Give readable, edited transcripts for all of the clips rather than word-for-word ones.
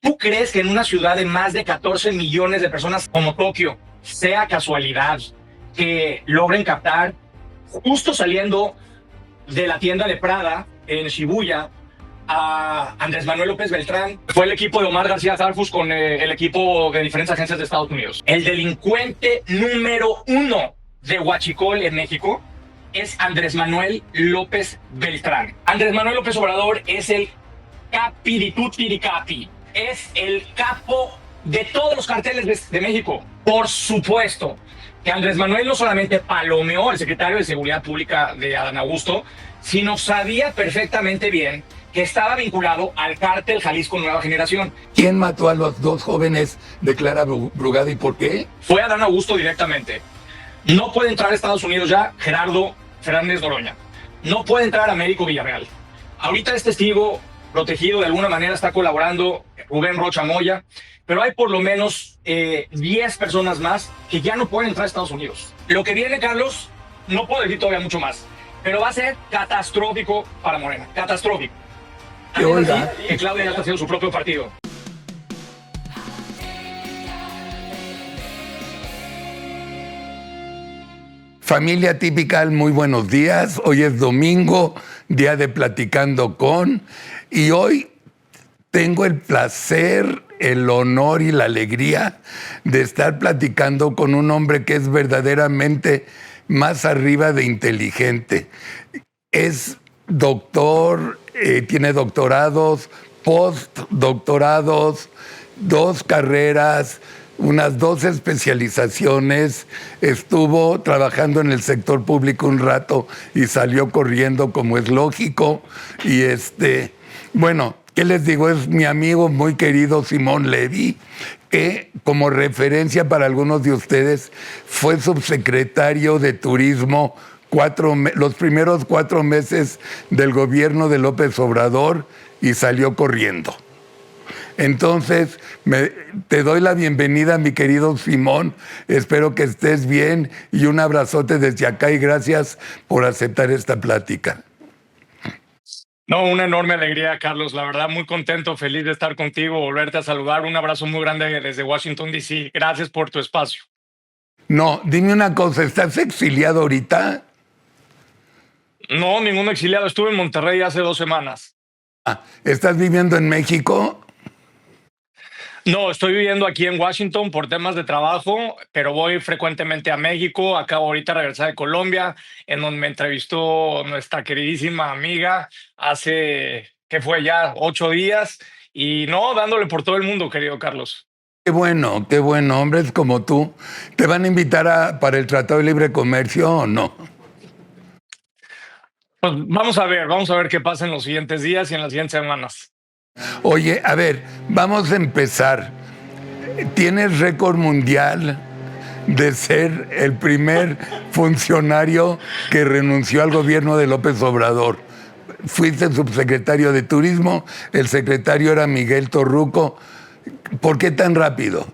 ¿Tú crees que en una ciudad de más de 14 millones de personas como Tokio sea casualidad que logren captar justo saliendo de la tienda de Prada en Shibuya a Andrés Manuel López Beltrán? Fue el equipo de Omar García Harfuch con el equipo de diferentes agencias de Estados Unidos. El delincuente número uno de Huachicol en México es Andrés Manuel López Beltrán. Andrés Manuel López Obrador es el capi di tutti di capi, es el capo de todos los carteles de México. Por supuesto que Andrés Manuel no solamente palomeó al secretario de Seguridad Pública de Adán Augusto, sino sabía perfectamente bien que estaba vinculado al cártel Jalisco Nueva Generación. ¿Quién mató a los dos jóvenes de Clara Brugada y por qué? Fue Adán Augusto directamente. No puede entrar a Estados Unidos ya Gerardo Fernández Noroña. No puede entrar Américo Villarreal. Ahorita es testigo protegido, de alguna manera está colaborando Rubén Rocha Moya, pero hay por lo menos 10 personas más que ya no pueden entrar a Estados Unidos. Lo que viene, Carlos, no puedo decir todavía mucho más, pero va a ser catastrófico para Morena, catastrófico. Que Claudia ya está haciendo su propio partido. Familia Típica, muy buenos días. Hoy es domingo, día de Platicando con, y hoy tengo el placer, el honor y la alegría de estar platicando con un hombre que es verdaderamente más arriba de inteligente. Es doctor, tiene doctorados, postdoctorados, 2 carreras, unas 2 especializaciones, estuvo trabajando en el sector público un rato y salió corriendo, como es lógico. Y bueno, ¿qué les digo? Es mi amigo muy querido Simón Levy, que como referencia para algunos de ustedes fue subsecretario de Turismo los primeros 4 meses del gobierno de López Obrador y salió corriendo. Entonces, te doy la bienvenida, mi querido Simón. Espero que estés bien y un abrazote desde acá y gracias por aceptar esta plática. No, una enorme alegría, Carlos. La verdad, muy contento, feliz de estar contigo, volverte a saludar. Un abrazo muy grande desde Washington, D.C. Gracias por tu espacio. No, dime una cosa, ¿estás exiliado ahorita? No, ningún exiliado. Estuve en Monterrey hace 2 semanas. ¿Estás viviendo en México? No, estoy viviendo aquí en Washington por temas de trabajo, pero voy frecuentemente a México. Acabo ahorita de regresar de Colombia, en donde me entrevistó nuestra queridísima amiga hace, ¿qué fue ya? 8 días. Y no, dándole por todo el mundo, querido Carlos. Qué bueno, hombres como tú. ¿Te van a invitar para el Tratado de Libre Comercio o no? Pues vamos a ver qué pasa en los siguientes días y en las siguientes semanas. Oye, a ver, vamos a empezar. Tienes récord mundial de ser el primer funcionario que renunció al gobierno de López Obrador. Fuiste subsecretario de Turismo, el secretario era Miguel Torruco. ¿Por qué tan rápido?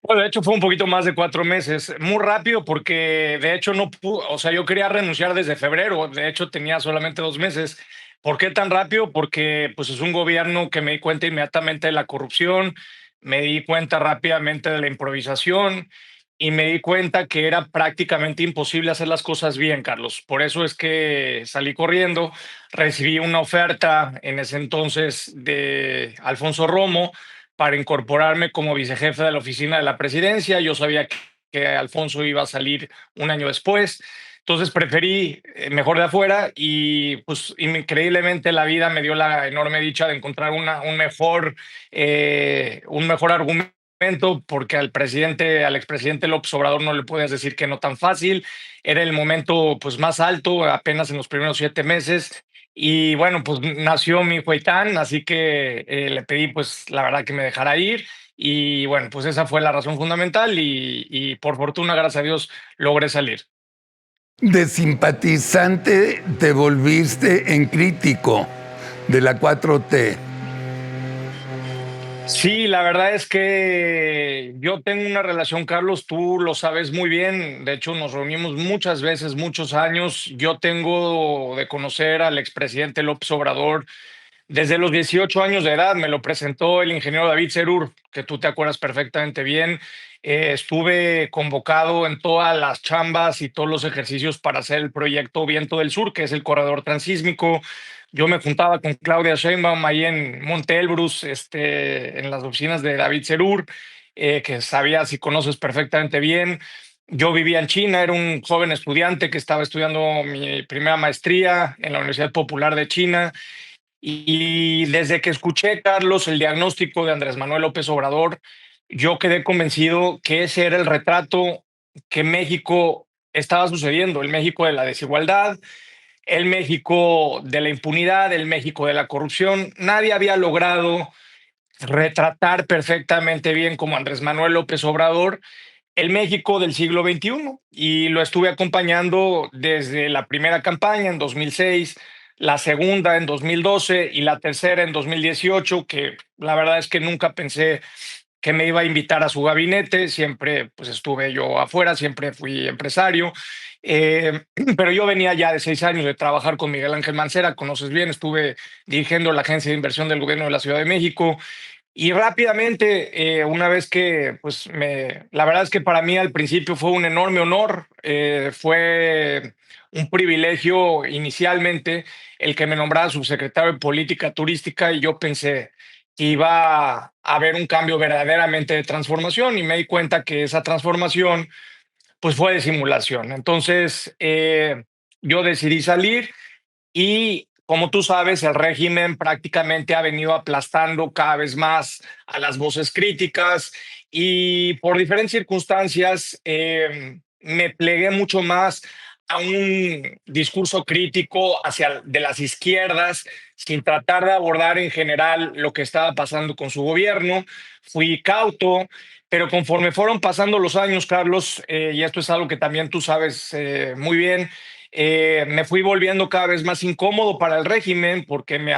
Bueno, de hecho fue un poquito más de 4 meses, muy rápido porque de hecho no pude, o sea, yo quería renunciar desde febrero, de hecho tenía solamente 2 meses. ¿Por qué tan rápido? Porque pues es un gobierno que me di cuenta inmediatamente de la corrupción, me di cuenta rápidamente de la improvisación y me di cuenta que era prácticamente imposible hacer las cosas bien, Carlos. Por eso es que salí corriendo, recibí una oferta en ese entonces de Alfonso Romo para incorporarme como vicejefe de la oficina de la presidencia. Yo sabía que Alfonso iba a salir un año después, entonces preferí mejor de afuera y pues increíblemente la vida me dio la enorme dicha de encontrar un mejor argumento porque al expresidente López Obrador no le puedes decir que no tan fácil. Era el momento pues más alto, apenas en los primeros 7 meses. Y bueno, pues nació mi hijo Itán, así que le pedí pues la verdad que me dejara ir y bueno, pues esa fue la razón fundamental y por fortuna, gracias a Dios, logré salir. De simpatizante te volviste en crítico de la 4T. Sí, la verdad es que yo tengo una relación, Carlos, tú lo sabes muy bien, de hecho nos reunimos muchas veces, muchos años. Yo tengo de conocer al expresidente López Obrador Desde los 18 años de edad me lo presentó el ingeniero David Serur, que tú te acuerdas perfectamente bien. Estuve convocado en todas las chambas y todos los ejercicios para hacer el proyecto Viento del Sur, que es el corredor transísmico. Yo me juntaba con Claudia Sheinbaum ahí en Monte Elbrus, en las oficinas de David Serur, que sabía si conoces perfectamente bien. Yo vivía en China, era un joven estudiante que estaba estudiando mi primera maestría en la Universidad Popular de China. Y desde que escuché, Carlos, el diagnóstico de Andrés Manuel López Obrador, yo quedé convencido que ese era el retrato que México estaba sucediendo, el México de la desigualdad, el México de la impunidad, el México de la corrupción. Nadie había logrado retratar perfectamente bien como Andrés Manuel López Obrador el México del siglo XXI, y lo estuve acompañando desde la primera campaña en 2006, la segunda en 2012 y la tercera en 2018, que la verdad es que nunca pensé que me iba a invitar a su gabinete. Siempre pues estuve yo afuera, siempre fui empresario, eh, pero yo venía ya de 6 años de trabajar con Miguel Ángel Mancera, conoces bien, estuve dirigiendo la agencia de inversión del gobierno de la Ciudad de México. Y rápidamente, una vez que, pues, la verdad es que para mí al principio fue un enorme honor, fue un privilegio inicialmente el que me nombrara subsecretario de Política Turística, y yo pensé que iba a haber un cambio verdaderamente de transformación, y me di cuenta que esa transformación, pues, fue de simulación. Entonces, yo decidí salir, y como tú sabes, el régimen prácticamente ha venido aplastando cada vez más a las voces críticas, y por diferentes circunstancias me plegué mucho más a un discurso crítico hacia de las izquierdas, sin tratar de abordar en general lo que estaba pasando con su gobierno. Fui cauto, pero conforme fueron pasando los años, Carlos, y esto es algo que también tú sabes muy bien, me fui volviendo cada vez más incómodo para el régimen, porque me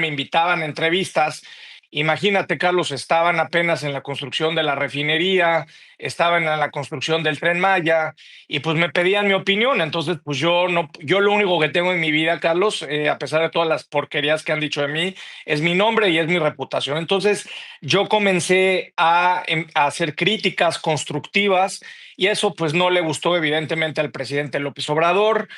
invitaban a entrevistas. Imagínate, Carlos, estaban apenas en la construcción de la refinería, estaban en la construcción del Tren Maya, y pues me pedían mi opinión. Entonces, pues yo no, yo lo único que tengo en mi vida, Carlos, a pesar de todas las porquerías que han dicho de mí, es mi nombre y es mi reputación. Entonces, yo comencé a hacer críticas constructivas, y eso pues no le gustó evidentemente al presidente López Obrador,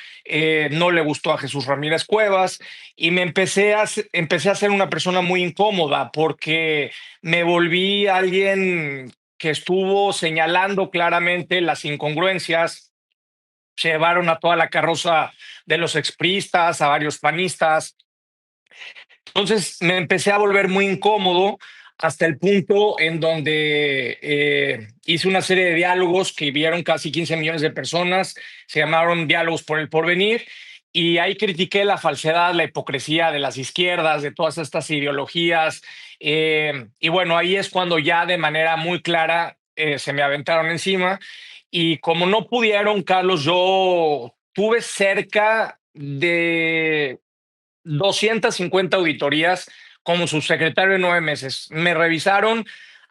no le gustó a Jesús Ramírez Cuevas, y empecé a ser una persona muy incómoda, porque me volví alguien que estuvo señalando claramente las incongruencias. Se llevaron a toda la carroza de los expristas, a varios panistas. Entonces me empecé a volver muy incómodo, hasta el punto en donde hice una serie de diálogos que vieron casi 15 millones de personas. Se llamaron Diálogos por el Porvenir, y ahí critiqué la falsedad, la hipocresía de las izquierdas, de todas estas ideologías. Y bueno, ahí es cuando ya de manera muy clara se me aventaron encima, y como no pudieron, Carlos, yo tuve cerca de 250 auditorías como subsecretario de 9 meses. Me revisaron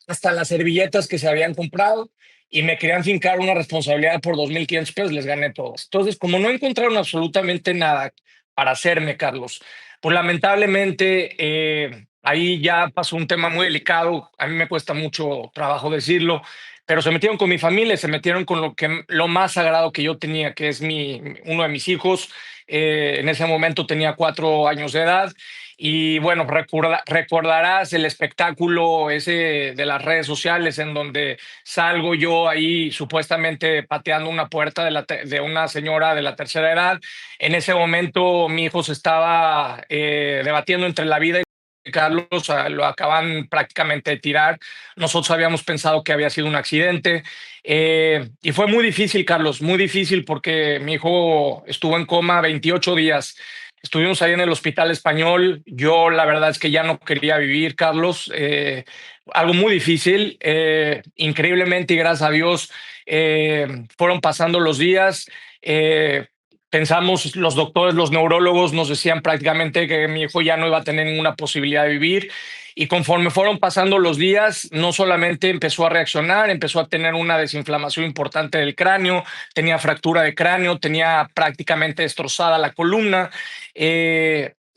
hasta las servilletas que se habían comprado, y me querían fincar una responsabilidad por 2,500 pesos. Les gané todas. Entonces, como no encontraron absolutamente nada para hacerme, Carlos, pues lamentablemente ahí ya pasó un tema muy delicado. A mí me cuesta mucho trabajo decirlo, pero se metieron con mi familia, se metieron con lo más sagrado que yo tenía, que es uno de mis hijos. En ese momento tenía 4 años de edad. Y bueno, recordarás el espectáculo ese de las redes sociales, en donde salgo yo ahí supuestamente pateando una puerta de una señora de la tercera edad. En ese momento mi hijo se estaba debatiendo entre la vida y Carlos, lo acaban prácticamente de tirar. Nosotros habíamos pensado que había sido un accidente, y fue muy difícil, Carlos, muy difícil, porque mi hijo estuvo en coma 28 días. Estuvimos ahí en el Hospital Español. Yo la verdad es que ya no quería vivir, Carlos. Algo muy difícil. Increíblemente y gracias a Dios fueron pasando los días. Pensamos, los doctores, los neurólogos nos decían prácticamente que mi hijo ya no iba a tener ninguna posibilidad de vivir. Y conforme fueron pasando los días, no solamente empezó a reaccionar, empezó a tener una desinflamación importante del cráneo, tenía fractura de cráneo, tenía prácticamente destrozada la columna.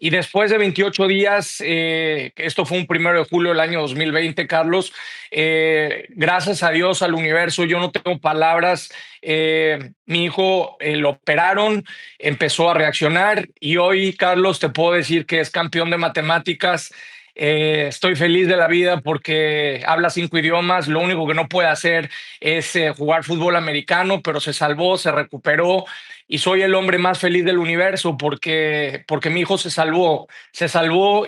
Y después de 28 días, esto fue un 1 de julio del año 2020, Carlos, gracias a Dios, al universo, yo no tengo palabras. Mi hijo lo operaron, empezó a reaccionar y hoy, Carlos, te puedo decir que es campeón de matemáticas. Estoy feliz de la vida porque habla 5 idiomas. Lo único que no puede hacer es jugar fútbol americano, pero se salvó, se recuperó y soy el hombre más feliz del universo porque mi hijo se salvó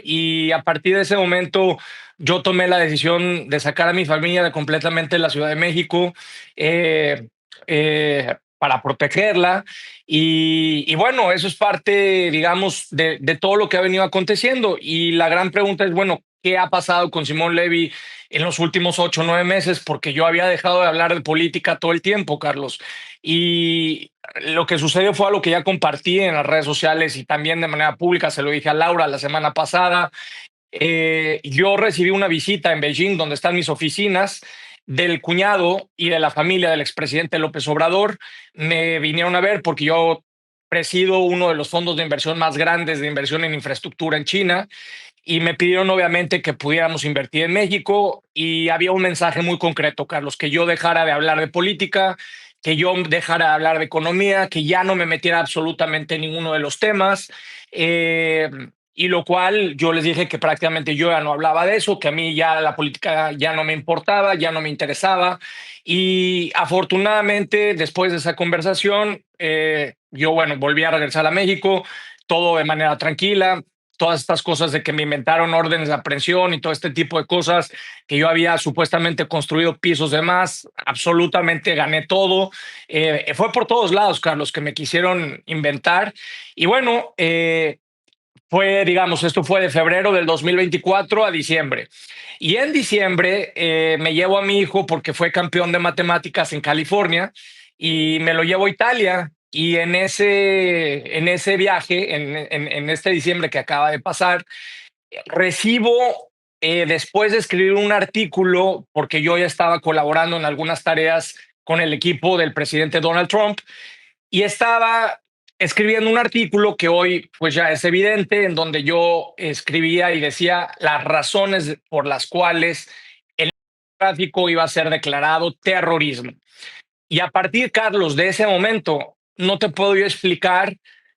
y a partir de ese momento yo tomé la decisión de sacar a mi familia de completamente la Ciudad de México. eh, para protegerla y bueno, eso es parte, digamos, de todo lo que ha venido aconteciendo y la gran pregunta es, bueno, ¿qué ha pasado con Simón Levy en los últimos 8 o 9 meses? Porque yo había dejado de hablar de política todo el tiempo, Carlos, y lo que sucedió fue algo que ya compartí en las redes sociales y también de manera pública, se lo dije a Laura la semana pasada. Yo recibí una visita en Beijing, donde están mis oficinas, del cuñado y de la familia del expresidente López Obrador. Me vinieron a ver porque yo presido uno de los fondos de inversión más grandes de inversión en infraestructura en China y me pidieron obviamente que pudiéramos invertir en México y había un mensaje muy concreto, Carlos, que yo dejara de hablar de política, que yo dejara de hablar de economía, que ya no me metiera absolutamente en ninguno de los temas. Eh, y lo cual yo les dije que prácticamente yo ya no hablaba de eso, que a mí ya la política ya no me importaba, ya no me interesaba. Y afortunadamente, después de esa conversación, yo, bueno, volví a regresar a México, todo de manera tranquila. Todas estas cosas de que me inventaron órdenes de aprehensión y todo este tipo de cosas, que yo había supuestamente construido pisos de más, absolutamente gané todo. Fue por todos lados, Carlos, que me quisieron inventar. Y bueno, esto fue de febrero del 2024 a diciembre. Y en diciembre me llevo a mi hijo porque fue campeón de matemáticas en California y me lo llevo a Italia. Y en ese viaje, en este diciembre que acaba de pasar, recibo, después de escribir un artículo, porque yo ya estaba colaborando en algunas tareas con el equipo del presidente Donald Trump, y estaba escribiendo un artículo que hoy pues ya es evidente, en donde yo escribía y decía las razones por las cuales el tráfico iba a ser declarado terrorismo. Y a partir, Carlos, de ese momento, no te puedo yo explicar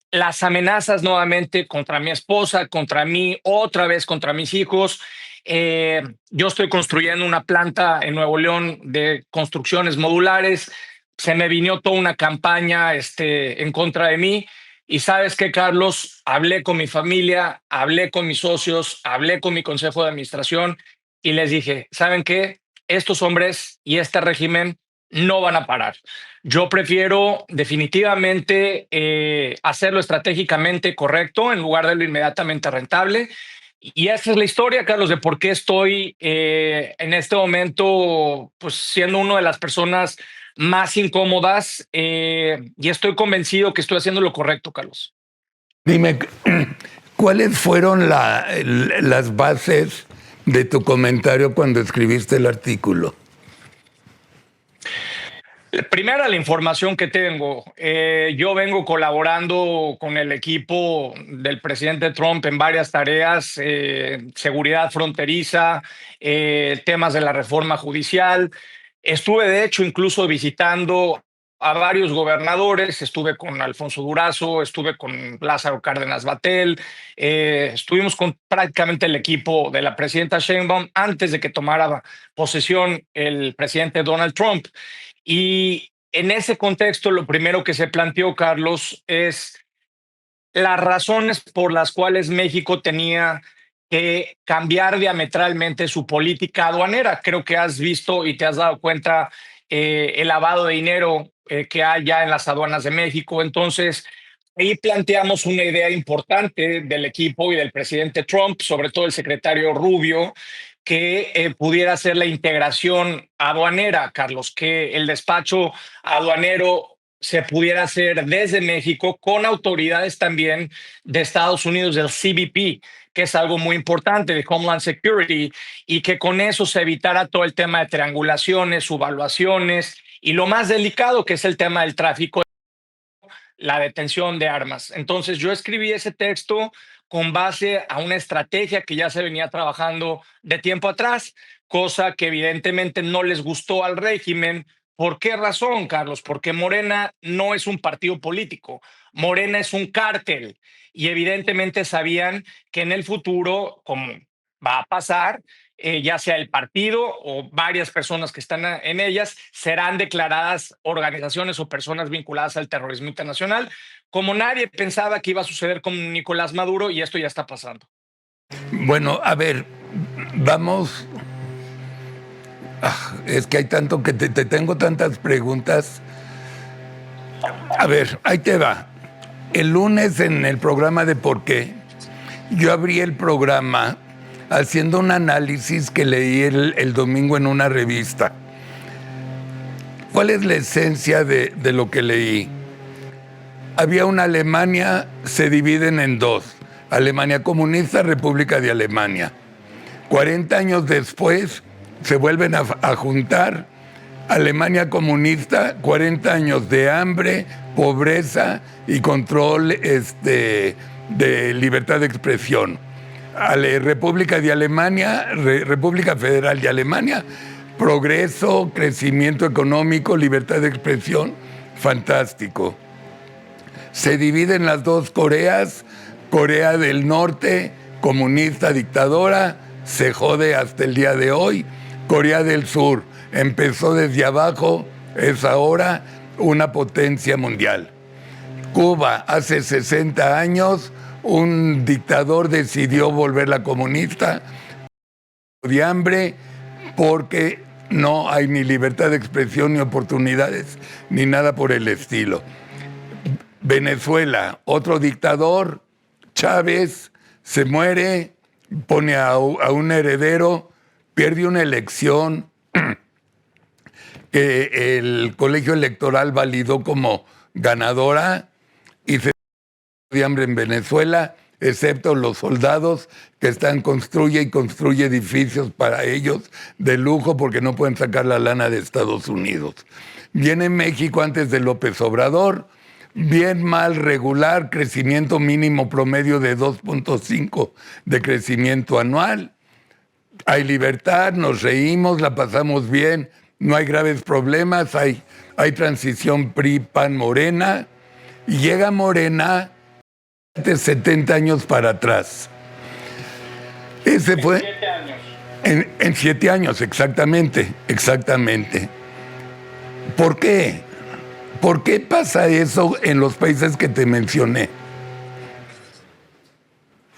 las amenazas nuevamente contra mi esposa, contra mí, otra vez contra mis hijos. Yo estoy construyendo una planta en Nuevo León de construcciones modulares. Se me vino toda una campaña en contra de mí. Y sabes qué, Carlos, hablé con mi familia, hablé con mis socios, hablé con mi consejo de administración y les dije, ¿saben qué? Estos hombres y este régimen no van a parar. Yo prefiero definitivamente hacerlo estratégicamente correcto en lugar de lo inmediatamente rentable. Y esa es la historia, Carlos, de por qué estoy en este momento, pues siendo una de las personas más incómodas y estoy convencido que estoy haciendo lo correcto, Carlos. Dime, ¿cuáles fueron las bases de tu comentario cuando escribiste el artículo? Primera, la información que tengo. Yo vengo colaborando con el equipo del presidente Trump en varias tareas, seguridad fronteriza, temas de la reforma judicial. Estuve, de hecho, incluso visitando a varios gobernadores. Estuve con Alfonso Durazo, estuve con Lázaro Cárdenas Batel, estuvimos con prácticamente el equipo de la presidenta Sheinbaum antes de que tomara posesión el presidente Donald Trump. Y en ese contexto, lo primero que se planteó, Carlos, es las razones por las cuales México tenía que cambiar diametralmente su política aduanera. Creo que has visto y te has dado cuenta el lavado de dinero que hay ya en las aduanas de México. Entonces, ahí planteamos una idea importante del equipo y del presidente Trump, sobre todo el secretario Rubio, que pudiera ser la integración aduanera, Carlos, que el despacho aduanero se pudiera hacer desde México con autoridades también de Estados Unidos, del CBP, que es algo muy importante, de Homeland Security, y que con eso se evitara todo el tema de triangulaciones, subvaluaciones y lo más delicado, que es el tema del tráfico, la detención de armas. Entonces yo escribí ese texto con base a una estrategia que ya se venía trabajando de tiempo atrás, cosa que evidentemente no les gustó al régimen. ¿Por qué razón, Carlos? Porque Morena no es un partido político, Morena es un cártel y evidentemente sabían que en el futuro, como va a pasar, ya sea el partido o varias personas que están en ellas, serán declaradas organizaciones o personas vinculadas al terrorismo internacional, como nadie pensaba que iba a suceder con Nicolás Maduro, y esto ya está pasando. Bueno, a ver, vamos. Es que hay tanto que te tengo tantas preguntas. A ver, ahí te va. El lunes en el programa de Por qué, yo abrí el programa haciendo un análisis que leí el domingo en una revista. ¿Cuál es la esencia de lo que leí? Había una Alemania, se dividen en dos: Alemania comunista, República de Alemania. 40 años después se vuelven a juntar. Alemania comunista, 40 años de hambre, pobreza y control de libertad de expresión. República de Alemania, República Federal de Alemania, progreso, crecimiento económico, libertad de expresión, fantástico. Se dividen las dos Coreas. Corea del Norte, comunista, dictadora, se jode hasta el día de hoy. Corea del Sur empezó desde abajo, es ahora una potencia mundial. Cuba, hace 60 años, un dictador decidió volverla comunista de hambre porque no hay ni libertad de expresión, ni oportunidades, ni nada por el estilo. Venezuela, otro dictador, Chávez, se muere, pone a un heredero, pierde una elección que el colegio electoral validó como ganadora y se de hambre en Venezuela, excepto los soldados que están construye edificios para ellos de lujo porque no pueden sacar la lana de Estados Unidos. Viene México antes de López Obrador, bien, mal, regular, crecimiento mínimo promedio de 2.5 de crecimiento anual. Hay libertad, nos reímos, la pasamos bien, no hay graves problemas, hay transición PRI, PAN, Morena, y llega Morena de 70 años para atrás. Ese fue... 7 años. En 7 años, exactamente. ¿Por qué? ¿Por qué pasa eso en los países que te mencioné?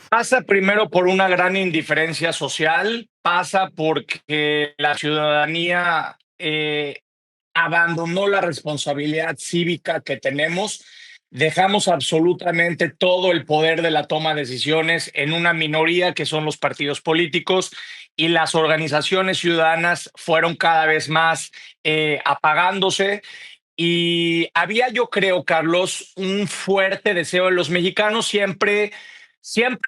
Pasa primero por una gran indiferencia social, pasa porque la ciudadanía abandonó la responsabilidad cívica que tenemos, dejamos absolutamente todo el poder de la toma de decisiones en una minoría que son los partidos políticos, y las organizaciones ciudadanas fueron cada vez más apagándose. Y había, yo creo, Carlos, un fuerte deseo de los mexicanos. Siempre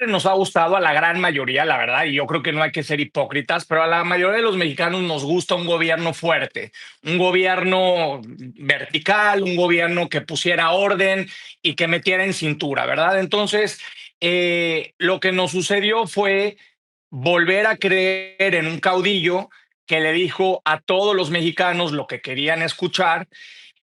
nos ha gustado, a la gran mayoría, la verdad, y yo creo que no hay que ser hipócritas, pero a la mayoría de los mexicanos nos gusta un gobierno fuerte, un gobierno vertical, un gobierno que pusiera orden y que metiera en cintura, ¿verdad? Entonces, lo que nos sucedió fue volver a creer en un caudillo que le dijo a todos los mexicanos lo que querían escuchar.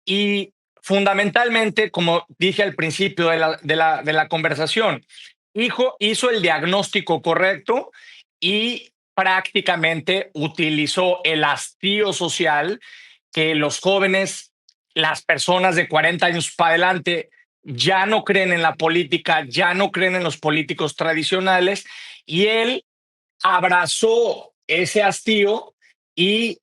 Y fundamentalmente, como dije al principio de la conversación, hizo el diagnóstico correcto y prácticamente utilizó el hastío social que los jóvenes, las personas de 40 años para adelante, ya no creen en la política, ya no creen en los políticos tradicionales, y él abrazó ese hastío y,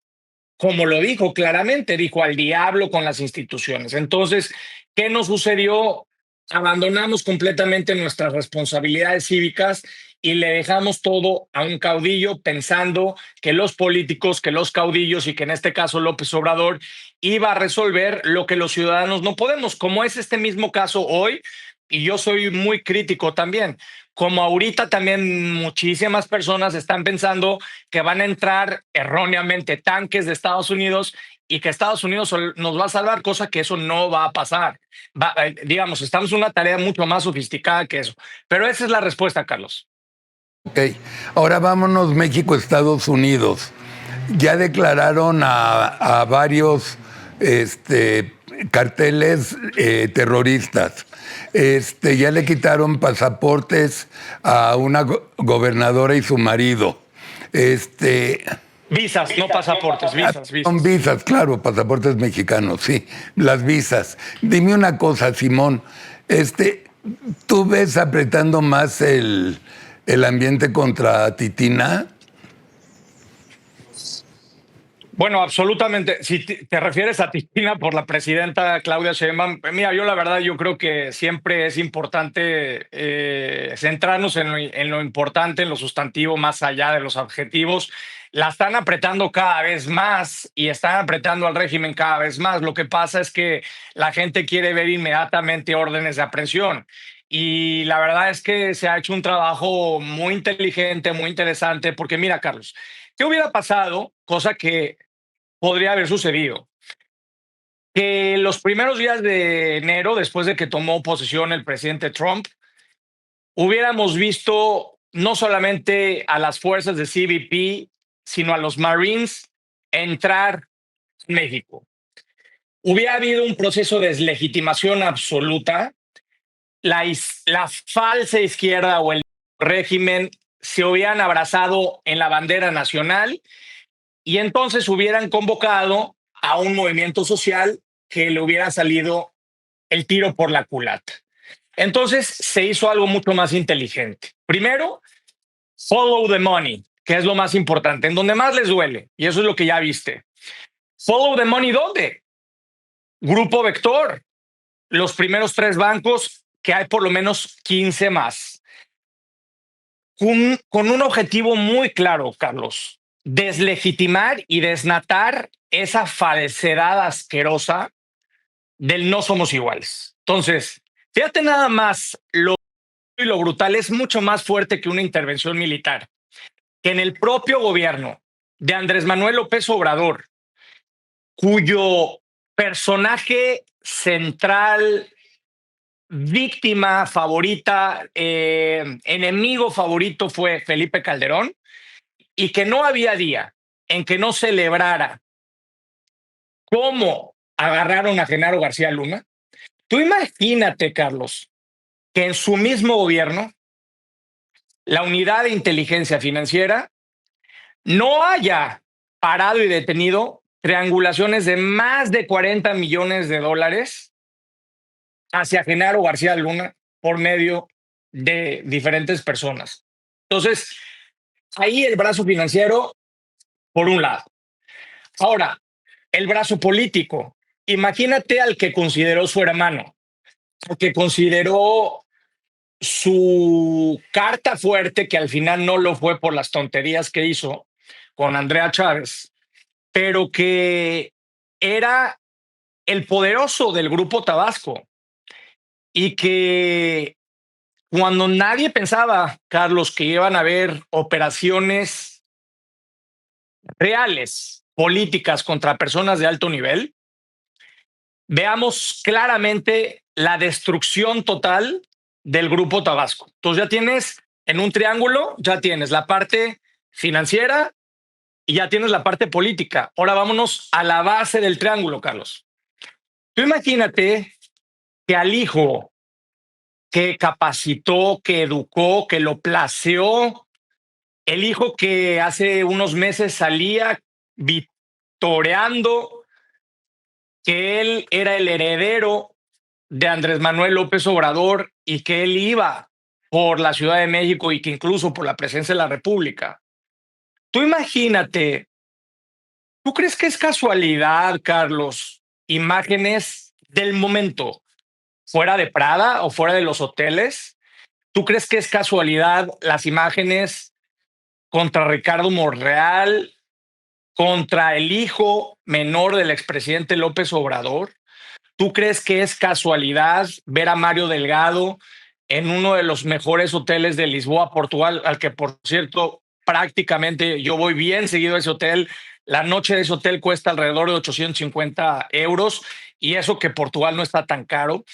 como lo dijo claramente, dijo al diablo con las instituciones. Entonces, ¿qué nos sucedió? Abandonamos completamente nuestras responsabilidades cívicas y le dejamos todo a un caudillo, pensando que los políticos, que los caudillos, y que en este caso López Obrador iba a resolver lo que los ciudadanos no podemos, como es este mismo caso hoy. Y yo soy muy crítico también, como ahorita también muchísimas personas están pensando que van a entrar erróneamente tanques de Estados Unidos y que Estados Unidos nos va a salvar, cosa que eso no va a pasar. Digamos, estamos en una tarea mucho más sofisticada que eso. Pero esa es la respuesta, Carlos. Ok, ahora vámonos México-Estados Unidos. Ya declararon a varios carteles terroristas. Ya le quitaron pasaportes a una gobernadora y su marido. Visas, no pasaportes, visas, Son visas. visas, claro, pasaportes mexicanos, sí, las visas. Dime una cosa, Simón, ¿tú ves apretando más el ambiente contra Titina? Bueno, absolutamente. Si te refieres a Cristina por la presidenta Claudia Sheinbaum, mira, yo la verdad yo creo que siempre es importante centrarnos en lo importante, en lo sustantivo, más allá de los adjetivos. La están apretando cada vez más y están apretando al régimen cada vez más. Lo que pasa es que la gente quiere ver inmediatamente órdenes de aprehensión. Y la verdad es que se ha hecho un trabajo muy inteligente, muy interesante, porque mira, Carlos, ¿qué hubiera pasado? Cosa que podría haber sucedido. Que los primeros días de enero, después de que tomó posesión el presidente Trump, hubiéramos visto no solamente a las fuerzas de CBP, sino a los Marines entrar a México. Hubiera habido un proceso de deslegitimación absoluta. La falsa izquierda o el régimen se hubieran abrazado en la bandera nacional y entonces hubieran convocado a un movimiento social que le hubiera salido el tiro por la culata. Entonces se hizo algo mucho más inteligente. Primero, follow the money, que es lo más importante, en donde más les duele, y eso es lo que ya viste. Follow the money, ¿dónde? Grupo Vector, los primeros 3 bancos, que hay por lo menos 15 más. Con un objetivo muy claro, Carlos: deslegitimar y desnatar esa falsedad asquerosa del no somos iguales. Entonces, fíjate nada más, lo brutal es mucho más fuerte que una intervención militar, que en el propio gobierno de Andrés Manuel López Obrador, cuyo personaje central, víctima favorita, enemigo favorito fue Felipe Calderón, y que no había día en que no celebrara cómo agarraron a Genaro García Luna. Tú imagínate, Carlos, que en su mismo gobierno, la unidad de inteligencia financiera no haya parado y detenido triangulaciones de más de 40 millones de dólares hacia Genaro García Luna por medio de diferentes personas. Entonces, ahí el brazo financiero, por un lado. Ahora, el brazo político. Imagínate al que consideró su hermano, al que consideró su carta fuerte, que al final no lo fue por las tonterías que hizo con Andrea Chávez, pero que era el poderoso del Grupo Tabasco y que cuando nadie pensaba, Carlos, que iban a haber operaciones reales, políticas contra personas de alto nivel, veamos claramente la destrucción total del Grupo Tabasco. Entonces ya tienes en un triángulo, ya tienes la parte financiera y ya tienes la parte política. Ahora vámonos a la base del triángulo, Carlos. Tú imagínate que al hijo que capacitó, que educó, que lo placeó, el hijo que hace unos meses salía vitoreando que él era el heredero de Andrés Manuel López Obrador y que él iba por la Ciudad de México y que incluso por la presidencia de la República. Tú imagínate, ¿tú crees que es casualidad, Carlos, imágenes del momento fuera de Prada o fuera de los hoteles? ¿Tú crees que es casualidad las imágenes contra Ricardo Monreal, contra el hijo menor del expresidente López Obrador? ¿Tú crees que es casualidad ver a Mario Delgado en uno de los mejores hoteles de Lisboa, Portugal, al que, por cierto, prácticamente yo voy bien seguido a ese hotel? La noche de ese hotel cuesta alrededor de 850 euros y eso que Portugal no está tan caro.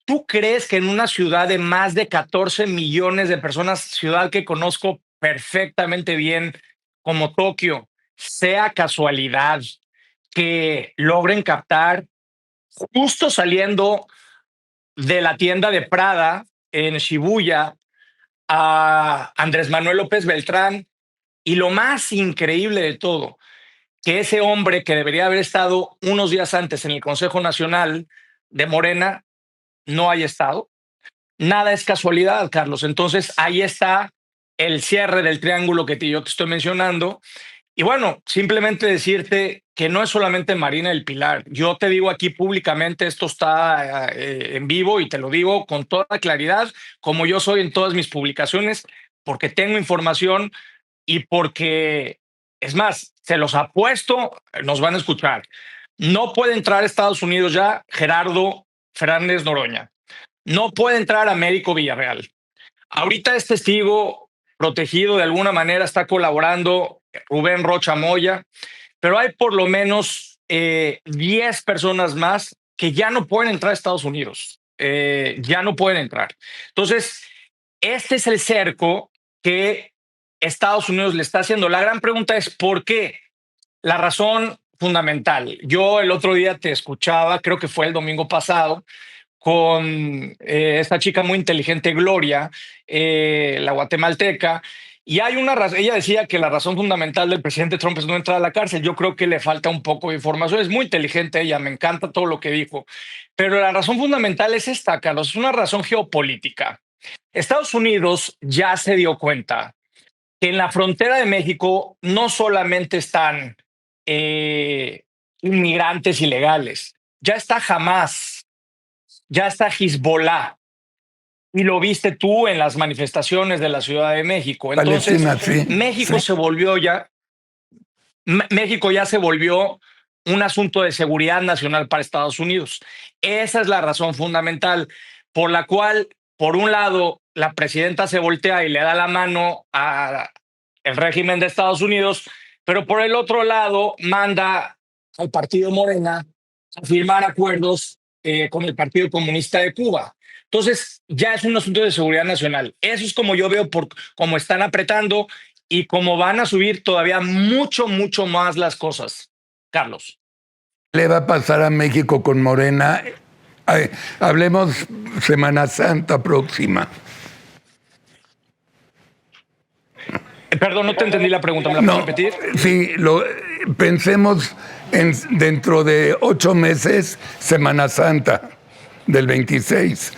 ¿Tú crees que en una ciudad de más de 14 millones de personas, ciudad que conozco perfectamente bien como Tokio, sea casualidad que logren captar justo saliendo de la tienda de Prada en Shibuya a Andrés Manuel López Beltrán? Y lo más increíble de todo, que ese hombre que debería haber estado unos días antes en el Consejo Nacional de Morena no haya estado. Nada es casualidad, Carlos. Entonces ahí está el cierre del triángulo que yo te estoy mencionando. Y bueno, simplemente decirte que no es solamente Marina del Pilar. Yo te digo aquí públicamente, esto está en vivo y te lo digo con toda claridad, como yo soy en todas mis publicaciones, porque tengo información y porque, es más, se los apuesto, nos van a escuchar. No puede entrar a Estados Unidos ya Gerardo Fernández Noroña. No puede entrar Américo Villarreal. Ahorita es testigo protegido de alguna manera, está colaborando Rubén Rocha Moya, pero hay por lo menos 10 personas más que ya no pueden entrar a Estados Unidos. Ya no pueden entrar. Entonces, este es el cerco que Estados Unidos le está haciendo. La gran pregunta es ¿por qué? La razón fundamental. Yo el otro día te escuchaba, creo que fue el domingo pasado, con esta chica muy inteligente, Gloria, la guatemalteca, y hay una razón, ella decía que la razón fundamental del presidente Trump es no entrar a la cárcel. Yo creo que le falta un poco de información, es muy inteligente ella, me encanta todo lo que dijo, pero la razón fundamental es esta, Carlos, es una razón geopolítica. Estados Unidos ya se dio cuenta que en la frontera de México no solamente están eh, inmigrantes ilegales, ya está Hamas, ya está Hezbollah, y lo viste tú en las manifestaciones de la Ciudad de México. Entonces, Palestina, sí, México sí. se volvió ya, México ya se volvió un asunto de seguridad nacional para Estados Unidos. Esa es la razón fundamental por la cual, por un lado, la presidenta se voltea y le da la mano al régimen de Estados Unidos, pero por el otro lado manda al partido Morena a firmar acuerdos con el Partido Comunista de Cuba. Entonces, ya es un asunto de seguridad nacional. Eso es como yo veo por cómo están apretando y cómo van a subir todavía mucho, mucho más las cosas, Carlos. Le va a pasar a México con Morena. Ay, hablemos Semana Santa próxima. Perdón, no te entendí la pregunta, ¿me la puedes No, repetir? sí, pensemos en dentro de 8 meses, Semana Santa del 26.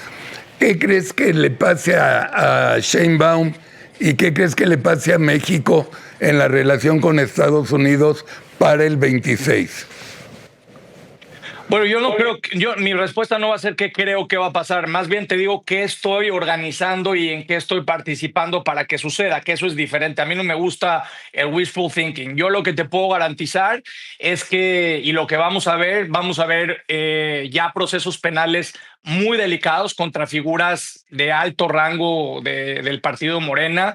¿Qué crees que le pase a Sheinbaum y qué crees que le pase a México en la relación con Estados Unidos para el 26? Bueno, yo no creo que, mi respuesta no va a ser qué creo que va a pasar, más bien te digo qué estoy organizando y en qué estoy participando para que suceda, que eso es diferente. A mí no me gusta el wishful thinking. Yo lo que te puedo garantizar es que, y lo que vamos a ver ya procesos penales muy delicados contra figuras de alto rango del partido Morena.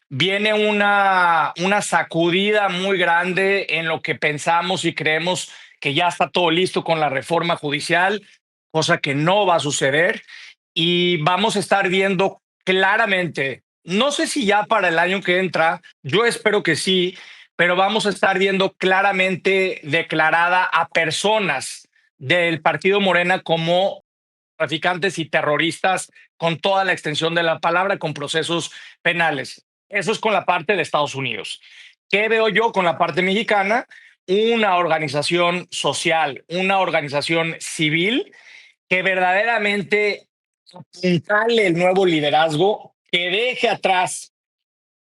Viene una sacudida muy grande en lo que pensamos y creemos que ya está todo listo con la reforma judicial, cosa que no va a suceder. Y vamos a estar viendo claramente, no sé si ya para el año que entra, yo espero que sí, pero vamos a estar viendo claramente declarada a personas del partido Morena como traficantes y terroristas con toda la extensión de la palabra, con procesos penales. Eso es con la parte de Estados Unidos. ¿Qué veo yo con la parte mexicana? Una organización social, una organización civil que verdaderamente apuntale el nuevo liderazgo, que deje atrás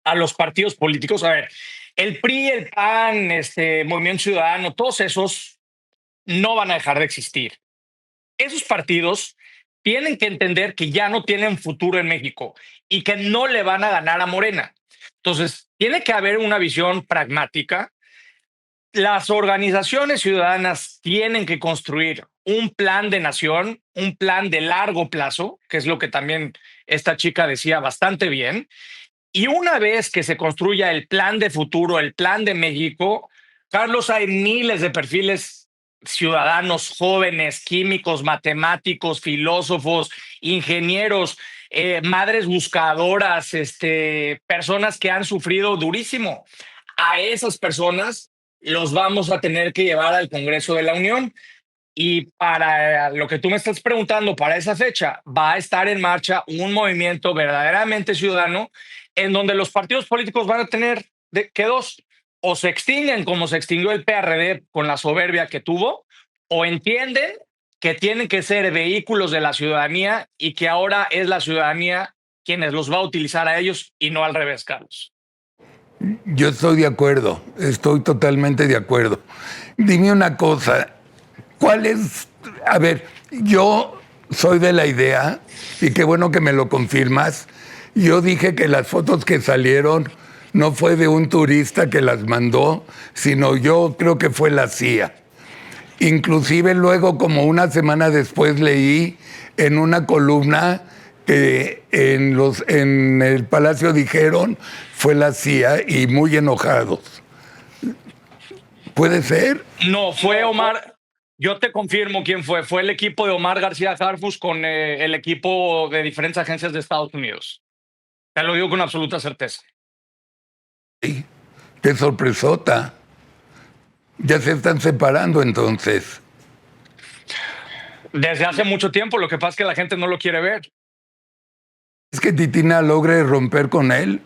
a los partidos políticos. A ver, el PRI, el PAN, Movimiento Ciudadano, todos esos no van a dejar de existir. Esos partidos tienen que entender que ya no tienen futuro en México y que no le van a ganar a Morena. Entonces, tiene que haber una visión pragmática. Las organizaciones ciudadanas tienen que construir un plan de nación, un plan de largo plazo, que es lo que también esta chica decía bastante bien. Y una vez que se construya el plan de futuro, el plan de México, Carlos, hay miles de perfiles ciudadanos jóvenes, químicos, matemáticos, filósofos, ingenieros, madres buscadoras, personas que han sufrido durísimo. A esas personas los vamos a tener que llevar al Congreso de la Unión. Y para lo que tú me estás preguntando, para esa fecha, va a estar en marcha un movimiento verdaderamente ciudadano en donde los partidos políticos van a tener que dos, o se extinguen como se extinguió el PRD con la soberbia que tuvo, o entienden que tienen que ser vehículos de la ciudadanía y que ahora es la ciudadanía quienes los va a utilizar a ellos y no al revés, Carlos. Yo estoy de acuerdo, estoy totalmente de acuerdo. Dime una cosa, ¿cuál es? A ver, yo soy de la idea, y qué bueno que me lo confirmas, yo dije que las fotos que salieron no fue de un turista que las mandó, sino yo creo que fue la CIA. Inclusive luego, como una semana después, leí en una columna que en el Palacio dijeron fue la CIA y muy enojados. ¿Puede ser? No, fue Omar. Yo te confirmo quién fue. Fue el equipo de Omar García Harfuch con el equipo de diferentes agencias de Estados Unidos. Te lo digo con absoluta certeza. Sí, qué sorpresota. Ya se están separando entonces. Desde hace mucho tiempo, lo que pasa es que la gente no lo quiere ver. ¿Es que Titina logre romper con él?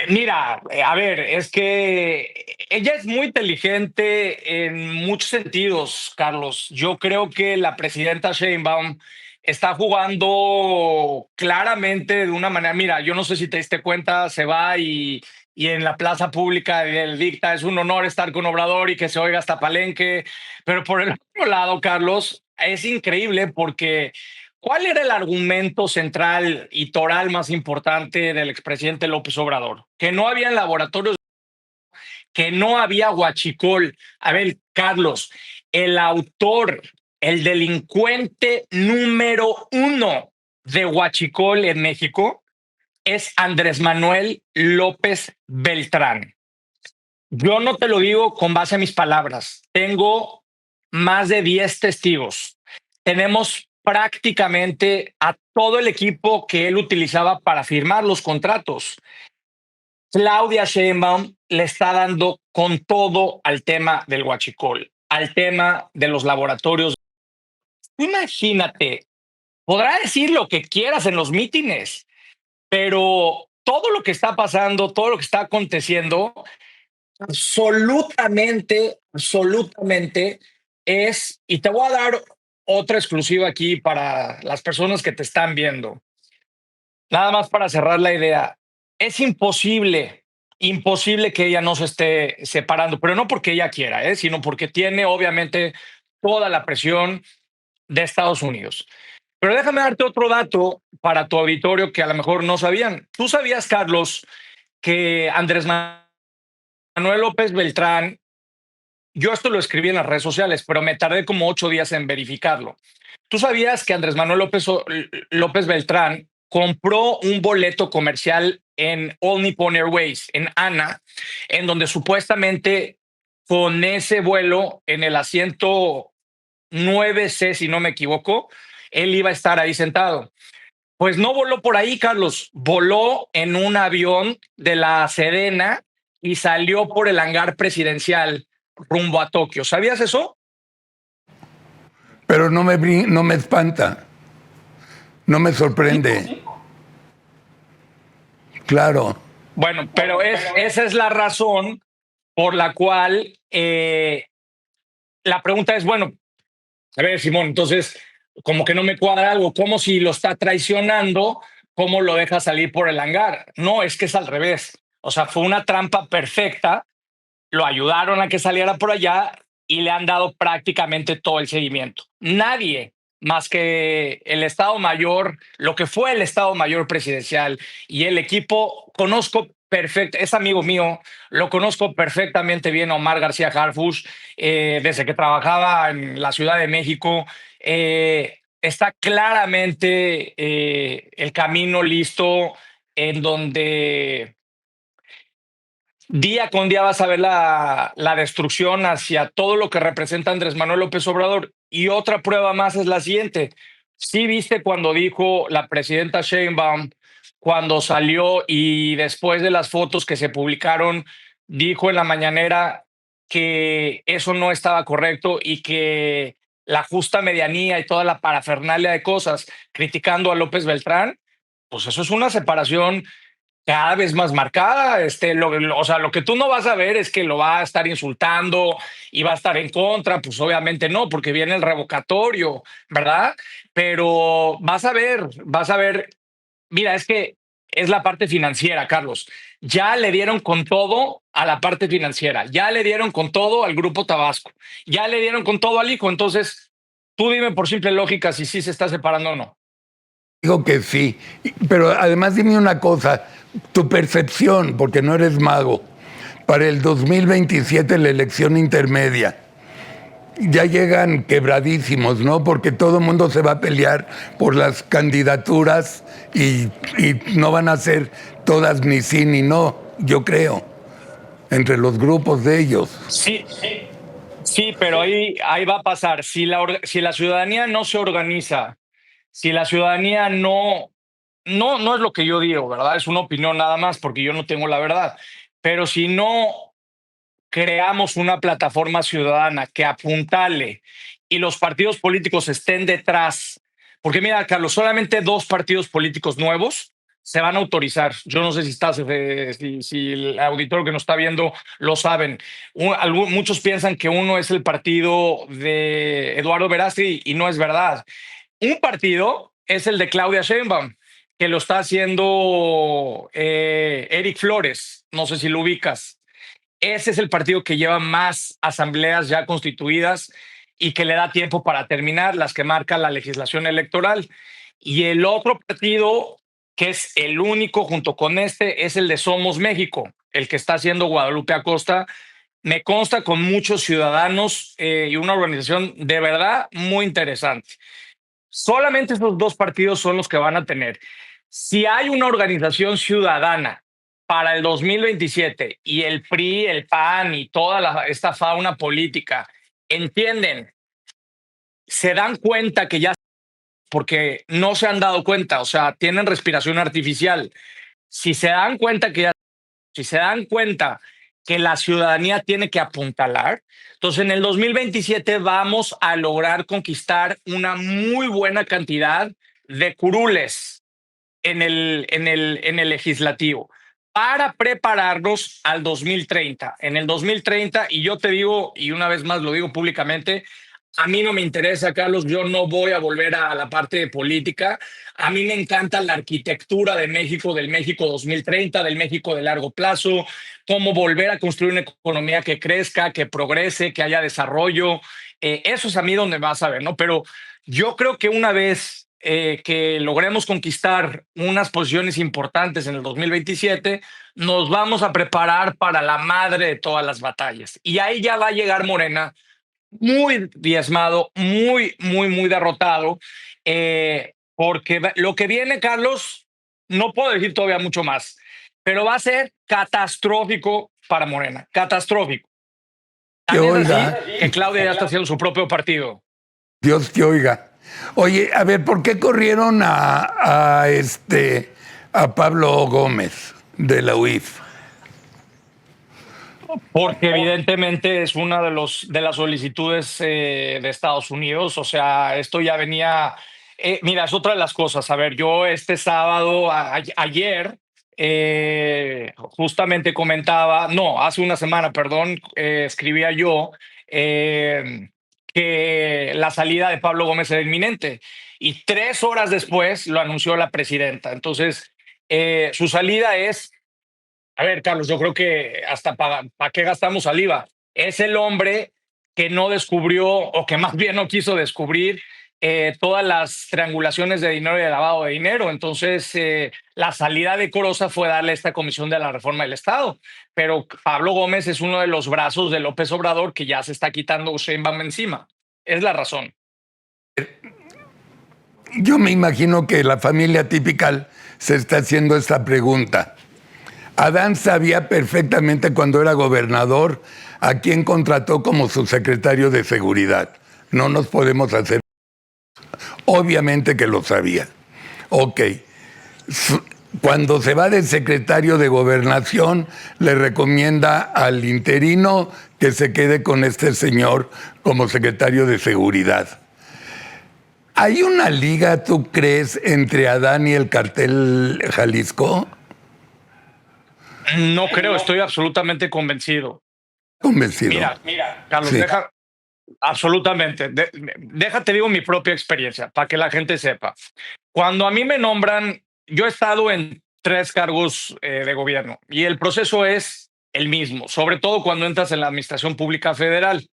Mira, a ver, es que ella es muy inteligente en muchos sentidos, Carlos. Yo creo que la presidenta Sheinbaum está jugando claramente de una manera. Mira, yo no sé si te diste cuenta, se va y en la plaza pública él dicta, es un honor estar con Obrador y que se oiga hasta Palenque. Pero por el otro lado, Carlos, es increíble porque ¿cuál era el argumento central y toral más importante del expresidente López Obrador? Que no había laboratorios, que no había huachicol. A ver, Carlos, el autor, el delincuente número uno de huachicol en México es Andrés Manuel López Beltrán. Yo no te lo digo con base a mis palabras. Tengo más de 10 testigos. Tenemos prácticamente a todo el equipo que él utilizaba para firmar los contratos. Claudia Sheinbaum le está dando con todo al tema del huachicol, al tema de los laboratorios. Imagínate, podrá decir lo que quieras en los mítines, pero todo lo que está pasando, todo lo que está aconteciendo, absolutamente, absolutamente es, y te voy a dar otra exclusiva aquí para las personas que te están viendo. Nada más para cerrar la idea, es imposible, imposible que ella no se esté separando, pero no porque ella quiera, sino porque tiene obviamente toda la presión de Estados Unidos. Pero déjame darte otro dato para tu auditorio que a lo mejor no sabían. ¿Tú sabías, Carlos, que Andrés Manuel López Beltrán, yo esto lo escribí en las redes sociales, pero me tardé como 8 días en verificarlo? ¿Tú sabías que Andrés Manuel López Beltrán compró un boleto comercial en All Nippon Airways, en ANA, en donde supuestamente con ese vuelo en el asiento 9C, si no me equivoco, él iba a estar ahí sentado? Pues no voló por ahí, Carlos, voló en un avión de la Sedena y salió por el hangar presidencial rumbo a Tokio. ¿Sabías eso? Pero no me espanta, no me sorprende. Claro. Bueno, pero esa es la razón por la cual la pregunta es, bueno, a ver, Simón, entonces, como que no me cuadra algo, como si lo está traicionando, ¿cómo lo deja salir por el hangar? No, es que es al revés. O sea, fue una trampa perfecta, lo ayudaron a que saliera por allá y le han dado prácticamente todo el seguimiento. Nadie más que el Estado Mayor, lo que fue el Estado Mayor presidencial y el equipo, conozco perfecto, es amigo mío, lo conozco perfectamente bien, Omar García Harfuch, desde que trabajaba en la Ciudad de México. Está claramente el camino listo en donde día con día vas a ver la destrucción hacia todo lo que representa Andrés Manuel López Obrador. Y otra prueba más es la siguiente. Sí viste cuando dijo la presidenta Sheinbaum, cuando salió y después de las fotos que se publicaron, dijo en la mañanera que eso no estaba correcto y que la justa medianía y toda la parafernalia de cosas criticando a López Beltrán, pues eso es una separación cada vez más marcada. O sea, lo que tú no vas a ver es que lo va a estar insultando y va a estar en contra, pues obviamente no, porque viene el revocatorio, ¿verdad? Pero vas a ver, mira, es que es la parte financiera, Carlos. Ya le dieron con todo a la parte financiera, ya le dieron con todo al Grupo Tabasco, ya le dieron con todo al hijo. Entonces, tú dime por simple lógica si sí se está separando o no. Digo que sí, pero además dime una cosa, tu percepción, porque no eres mago, para el 2027 la elección intermedia, ya llegan quebradísimos, ¿no? Porque todo el mundo se va a pelear por las candidaturas y no van a ser todas ni sí ni no, yo creo, entre los grupos de ellos. Sí, sí, pero ahí va a pasar. Si la ciudadanía no se organiza, si la ciudadanía no es lo que yo digo, ¿verdad? Es una opinión nada más porque yo no tengo la verdad. Pero si no creamos una plataforma ciudadana que apuntale y los partidos políticos estén detrás, porque mira, Carlos, solamente dos partidos políticos nuevos se van a autorizar. Yo no sé si si el auditor que nos está viendo lo saben. Muchos piensan que uno es el partido de Eduardo Verástegui y no es verdad. Un partido es el de Claudia Sheinbaum, que lo está haciendo Eric Flores. No sé si lo ubicas. Ese es el partido que lleva más asambleas ya constituidas y que le da tiempo para terminar las que marca la legislación electoral. Y el otro partido, que es el único junto con este, es el de Somos México, el que está haciendo Guadalupe Acosta. Me consta con muchos ciudadanos y una organización de verdad muy interesante. Solamente esos dos partidos son los que van a tener. Si hay una organización ciudadana para el 2027 y el PRI, el PAN y toda esta fauna política entienden, se dan cuenta que ya, porque no se han dado cuenta, o sea, tienen respiración artificial. Si se dan cuenta que ya, si se dan cuenta que la ciudadanía tiene que apuntalar, entonces en el 2027 vamos a lograr conquistar una muy buena cantidad de curules en el legislativo para prepararnos al 2030. En el 2030, y yo te digo, y una vez más lo digo públicamente, a mí no me interesa, Carlos, yo no voy a volver a la parte de política. A mí me encanta la arquitectura de México, del México 2030, del México de largo plazo, cómo volver a construir una economía que crezca, que progrese, que haya desarrollo. Eso es a mí donde vas a ver, ¿no? Pero yo creo que una vez que logremos conquistar unas posiciones importantes en el 2027, nos vamos a preparar para la madre de todas las batallas. Y ahí ya va a llegar Morena muy diezmado, muy derrotado, porque lo que viene, Carlos, no puedo decir todavía mucho más, pero va a ser catastrófico para Morena, catastrófico. Que Tan es así oiga, que Claudia ya está haciendo su propio partido. Dios te oiga. Oye, a ver, ¿por qué corrieron a Pablo Gómez de la UIF? Porque evidentemente es una de las solicitudes de Estados Unidos. O sea, esto ya venía. Mira, es otra de las cosas. A ver, yo este sábado, ayer, justamente comentaba, no, hace una semana, perdón, escribía yo que la salida de Pablo Gómez era inminente. Y 3 horas después lo anunció la presidenta. Entonces, su salida es, a ver, Carlos, yo creo que hasta para qué gastamos saliva. Es el hombre que no descubrió, o que más bien no quiso descubrir, todas las triangulaciones de dinero y de lavado de dinero. Entonces, la salida decorosa fue darle esta comisión de la reforma del Estado. Pero Pablo Gómez es uno de los brazos de López Obrador que ya se está quitando Sheinbaum encima. Es la razón. Yo me imagino que la familia típica se está haciendo esta pregunta. Adán sabía perfectamente cuando era gobernador a quién contrató como su secretario de seguridad. No nos podemos hacer. Obviamente que lo sabía. Ok. Cuando se va del secretario de Gobernación, le recomienda al interino que se quede con este señor como secretario de Seguridad. ¿Hay una liga, tú crees, entre Adán y el cartel Jalisco? No creo, estoy absolutamente convencido. Convencido. Mira, Carlos, Sí. absolutamente. Déjate, digo mi propia experiencia para que la gente sepa. Cuando a mí me nombran, yo he estado en 3 cargos de gobierno y el proceso es el mismo, sobre todo cuando entras en la Administración Pública Federal.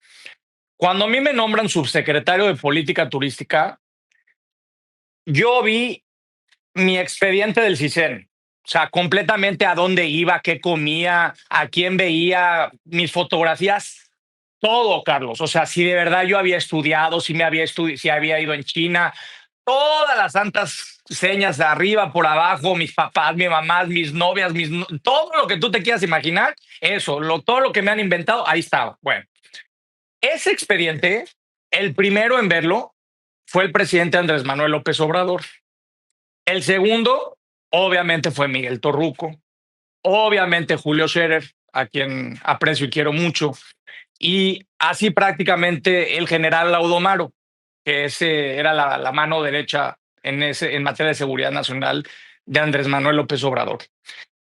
Cuando a mí me nombran subsecretario de Política Turística, yo vi mi expediente del CISEN. O sea, completamente a dónde iba, qué comía, a quién veía, mis fotografías, todo, Carlos. O sea, si de verdad yo había estudiado, si había ido en China, todas las santas señas de arriba, por abajo, mis papás, mis mamás, mis novias, todo lo que tú te quieras imaginar, eso, todo lo que me han inventado, ahí estaba. Bueno, ese expediente, el primero en verlo fue el presidente Andrés Manuel López Obrador. El segundo, obviamente, fue Miguel Torruco. Obviamente, Julio Scherer, a quien aprecio y quiero mucho. Y así prácticamente el general Laudomaro, que ese era la mano derecha en materia de seguridad nacional de Andrés Manuel López Obrador.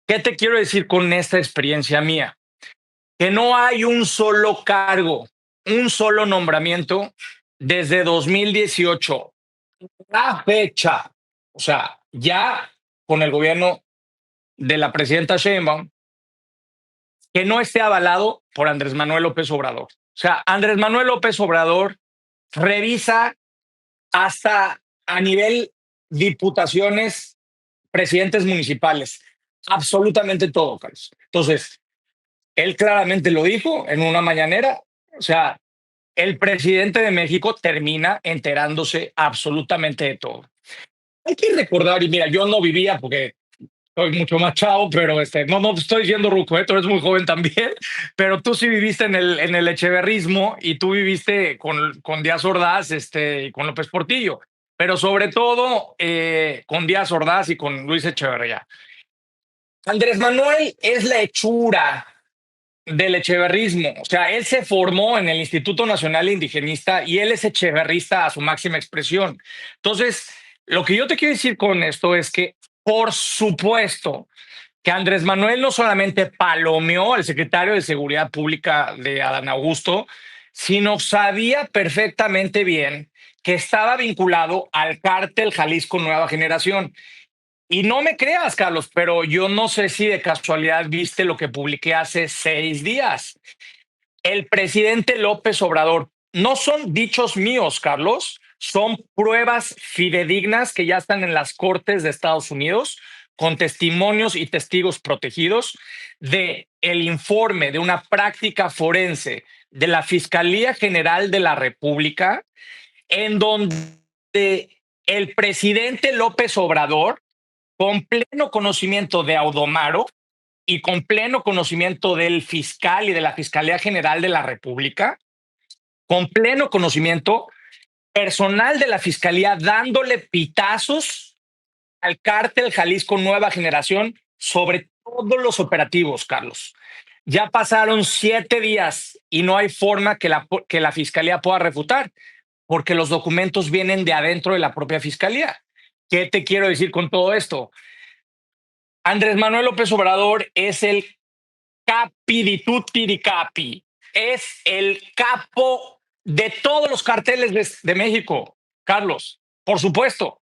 ¿Qué te quiero decir con esta experiencia mía? Que no hay un solo cargo, un solo nombramiento desde 2018 a fecha. O sea, ya con el gobierno de la presidenta Sheinbaum, que no esté avalado por Andrés Manuel López Obrador. O sea, Andrés Manuel López Obrador revisa hasta a nivel diputaciones, presidentes municipales, absolutamente todo, Carlos. Entonces, él claramente lo dijo en una mañanera, o sea, el presidente de México termina enterándose absolutamente de todo. Hay que recordar, y mira, yo no vivía porque soy mucho más chavo, pero no estoy diciendo ruco, tú eres muy joven también, pero tú sí viviste en el echeverrismo y tú viviste con Díaz Ordaz y con López Portillo, pero sobre todo con Díaz Ordaz y con Luis Echeverría. Andrés Manuel es la hechura del echeverrismo, o sea, él se formó en el Instituto Nacional Indigenista y él es echeverrista a su máxima expresión. Entonces, lo que yo te quiero decir con esto es que, por supuesto, que Andrés Manuel no solamente palomeó al secretario de Seguridad Pública de Adán Augusto, sino sabía perfectamente bien que estaba vinculado al cártel Jalisco Nueva Generación. Y no me creas, Carlos, pero yo no sé si de casualidad viste lo que publiqué hace 6 días. El presidente López Obrador, no son dichos míos, Carlos, son pruebas fidedignas que ya están en las cortes de Estados Unidos con testimonios y testigos protegidos de el informe de una práctica forense de la Fiscalía General de la República, en donde el presidente López Obrador, con pleno conocimiento de Audomaro y con pleno conocimiento del fiscal y de la Fiscalía General de la República, con pleno conocimiento, personal de la Fiscalía dándole pitazos al cártel Jalisco Nueva Generación sobre todos los operativos, Carlos. Ya pasaron 7 días y no hay forma que la Fiscalía pueda refutar, porque los documentos vienen de adentro de la propia Fiscalía. ¿Qué te quiero decir con todo esto? Andrés Manuel López Obrador es el capi di tutti di capi, es el capo de todos los carteles de México, Carlos, por supuesto.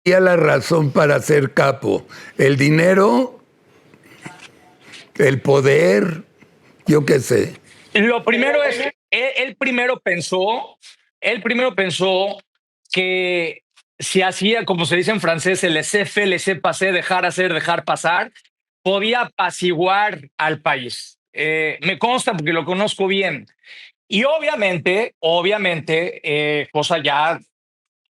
Y la razón para ser capo, el dinero, el poder, yo qué sé. Lo primero es, él primero pensó que si hacía, como se dice en francés, el laissez-faire, laissez-passer, dejar hacer, dejar pasar, podía apaciguar al país. Me consta porque lo conozco bien. Y obviamente, cosa ya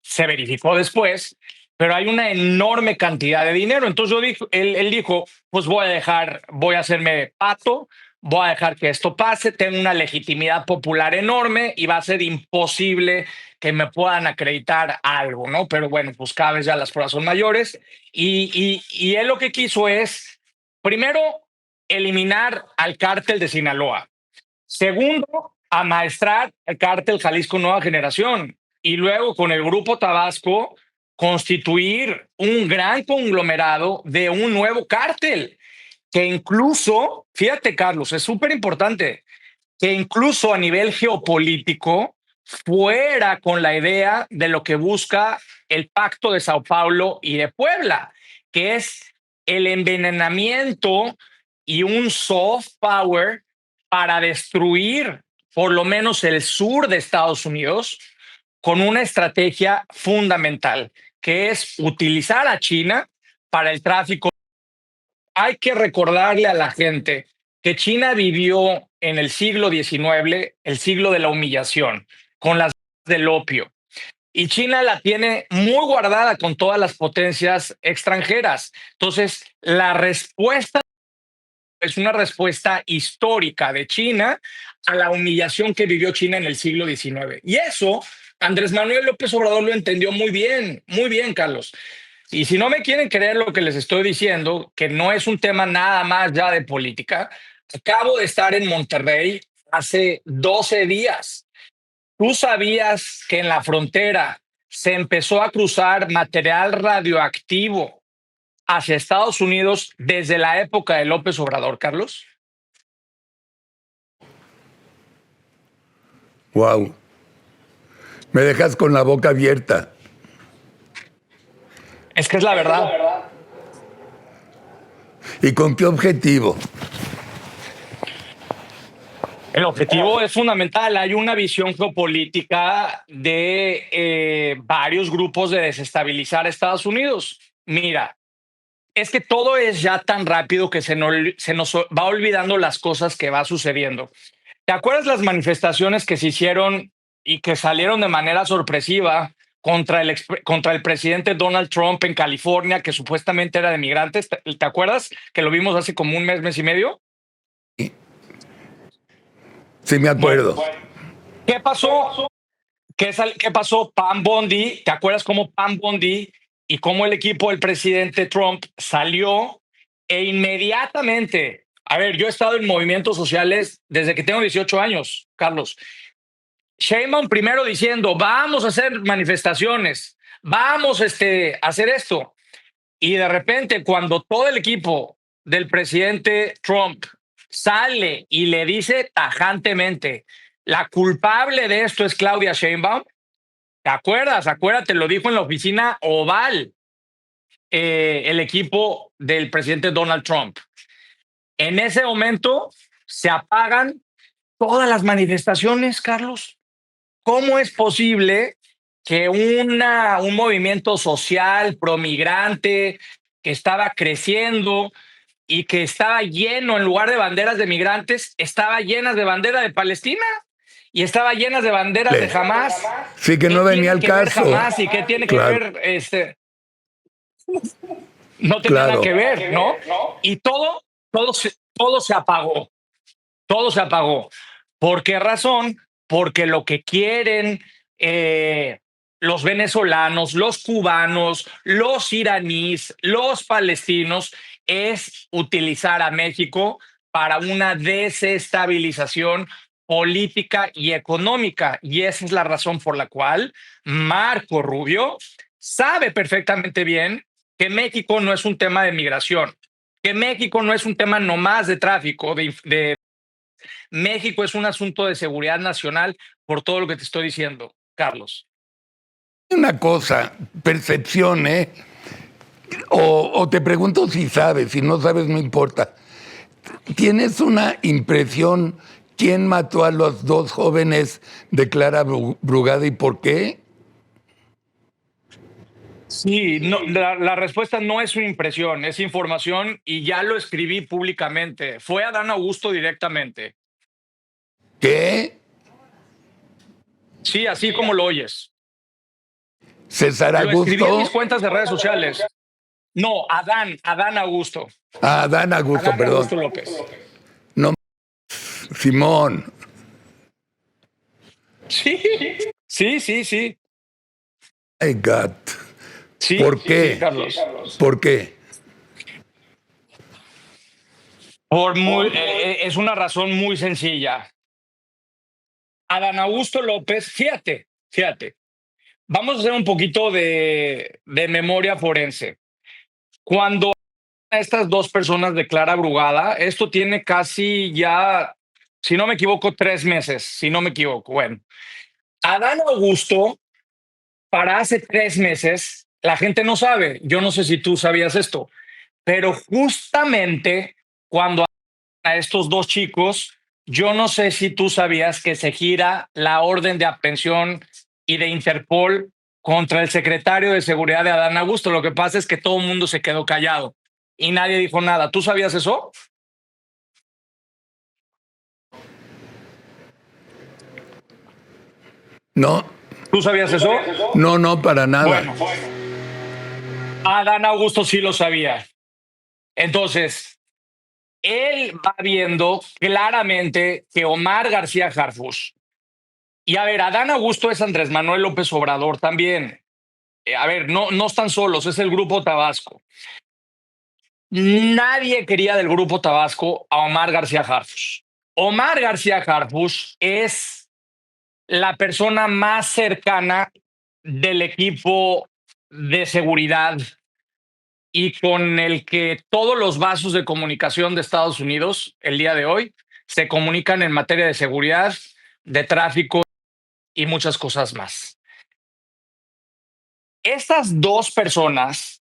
se verificó después, pero hay una enorme cantidad de dinero. Entonces él dijo, pues voy a hacerme pato, voy a dejar que esto pase, tengo una legitimidad popular enorme y va a ser imposible que me puedan acreditar algo, ¿no? Pero bueno, pues cada vez ya las pruebas son mayores y él lo que quiso es, primero, eliminar al cártel de Sinaloa. Segundo, amaestrar el cártel Jalisco Nueva Generación y luego con el Grupo Tabasco constituir un gran conglomerado de un nuevo cártel que incluso, fíjate Carlos, es súper importante, que incluso a nivel geopolítico fuera con la idea de lo que busca el Pacto de Sao Paulo y de Puebla, que es el envenenamiento y un soft power para destruir por lo menos el sur de Estados Unidos con una estrategia fundamental, que es utilizar a China para el tráfico. Hay que recordarle a la gente que China vivió en el siglo XIX, el siglo de la humillación, con las del opio. Y China la tiene muy guardada con todas las potencias extranjeras. Entonces, la respuesta es una respuesta histórica de China a la humillación que vivió China en el siglo XIX. Y eso Andrés Manuel López Obrador lo entendió muy bien, Carlos. Y si no me quieren creer lo que les estoy diciendo, que no es un tema nada más ya de política, acabo de estar en Monterrey hace 12 días. ¿Tú sabías que en la frontera se empezó a cruzar material radioactivo hacia Estados Unidos desde la época de López Obrador, Carlos? Wow. Me dejas con la boca abierta. Es que es la verdad. ¿Y con qué objetivo? El objetivo es fundamental. Hay una visión geopolítica de varios grupos de desestabilizar a Estados Unidos. Mira, es que todo es ya tan rápido que se nos va olvidando las cosas que va sucediendo. ¿Te acuerdas las manifestaciones que se hicieron y que salieron de manera sorpresiva contra el presidente Donald Trump en California, que supuestamente era de migrantes? ¿Te acuerdas que lo vimos hace como un mes y medio? Sí, me Bueno, acuerdo. ¿qué pasó? ¿Qué pasó? Pam Bondi, ¿te acuerdas cómo Pam Bondi y cómo el equipo del presidente Trump salió e inmediatamente, a ver, yo he estado en movimientos sociales desde que tengo 18 años, Carlos. Sheinbaum primero diciendo, vamos a hacer manifestaciones, vamos a hacer esto. Y de repente, cuando todo el equipo del presidente Trump sale y le dice tajantemente, la culpable de esto es Claudia Sheinbaum, ¿te acuerdas? Acuérdate, lo dijo en la oficina Oval el equipo del presidente Donald Trump. En ese momento se apagan todas las manifestaciones, Carlos. ¿Cómo es posible que un movimiento social promigrante que estaba creciendo y que estaba lleno, en lugar de banderas de migrantes, estaba llenas de bandera de Palestina y estaba llenas de banderas de Hamas? Sí, que no venía al caso. Hamas y qué tiene que Claro. ver no tenía nada Claro. que ver, ¿no? Y todo se apagó, todo se apagó. ¿Por qué razón? Porque lo que quieren los venezolanos, los cubanos, los iraníes, los palestinos es utilizar a México para una desestabilización política y económica. Y esa es la razón por la cual Marco Rubio sabe perfectamente bien que México no es un tema de migración, que México no es un tema nomás de tráfico, México es un asunto de seguridad nacional por todo lo que te estoy diciendo, Carlos. Una cosa, percepción, ¿eh? O te pregunto si sabes, si no sabes no importa. ¿Tienes una impresión quién mató a los dos jóvenes de Clara Brugada y por qué? Sí, no, la respuesta no es una impresión, es información y ya lo escribí públicamente. Fue a Adán Augusto directamente. ¿Qué? Sí, así como lo oyes. César Lo escribí en mis Augusto. cuentas de redes sociales. No, Adán Augusto. Ah, Dan Augusto, Adán perdón. Augusto López. No, Simón. Sí, sí, sí, sí. My God. Sí, ¿Por sí, qué? Carlos. ¿Por qué? Es una razón muy sencilla. Adán Augusto López, fíjate, vamos a hacer un poquito de memoria forense. Cuando estas dos personas declara Brugada, esto tiene casi ya, si no me equivoco, 3 meses, si no me equivoco. Bueno, Adán Augusto, para hace 3 meses, la gente no sabe, yo no sé si tú sabías esto, pero justamente cuando a estos dos chicos, yo no sé si tú sabías que se gira la orden de aprehensión y de Interpol contra el secretario de Seguridad de Adán Augusto. Lo que pasa es que todo el mundo se quedó callado y nadie dijo nada. ¿Tú sabías eso? No, ¿Tú sabías eso? no, no, para nada. Bueno, Adán Augusto sí lo sabía. Entonces, él va viendo claramente que Omar García Harfuch, y a ver, Adán Augusto es Andrés Manuel López Obrador también. A ver, no están solos, es el Grupo Tabasco. Nadie quería del Grupo Tabasco a Omar García Harfuch. Omar García Harfuch es la persona más cercana del equipo de seguridad y con el que todos los vasos de comunicación de Estados Unidos el día de hoy se comunican en materia de seguridad, de tráfico y muchas cosas más. Estas dos personas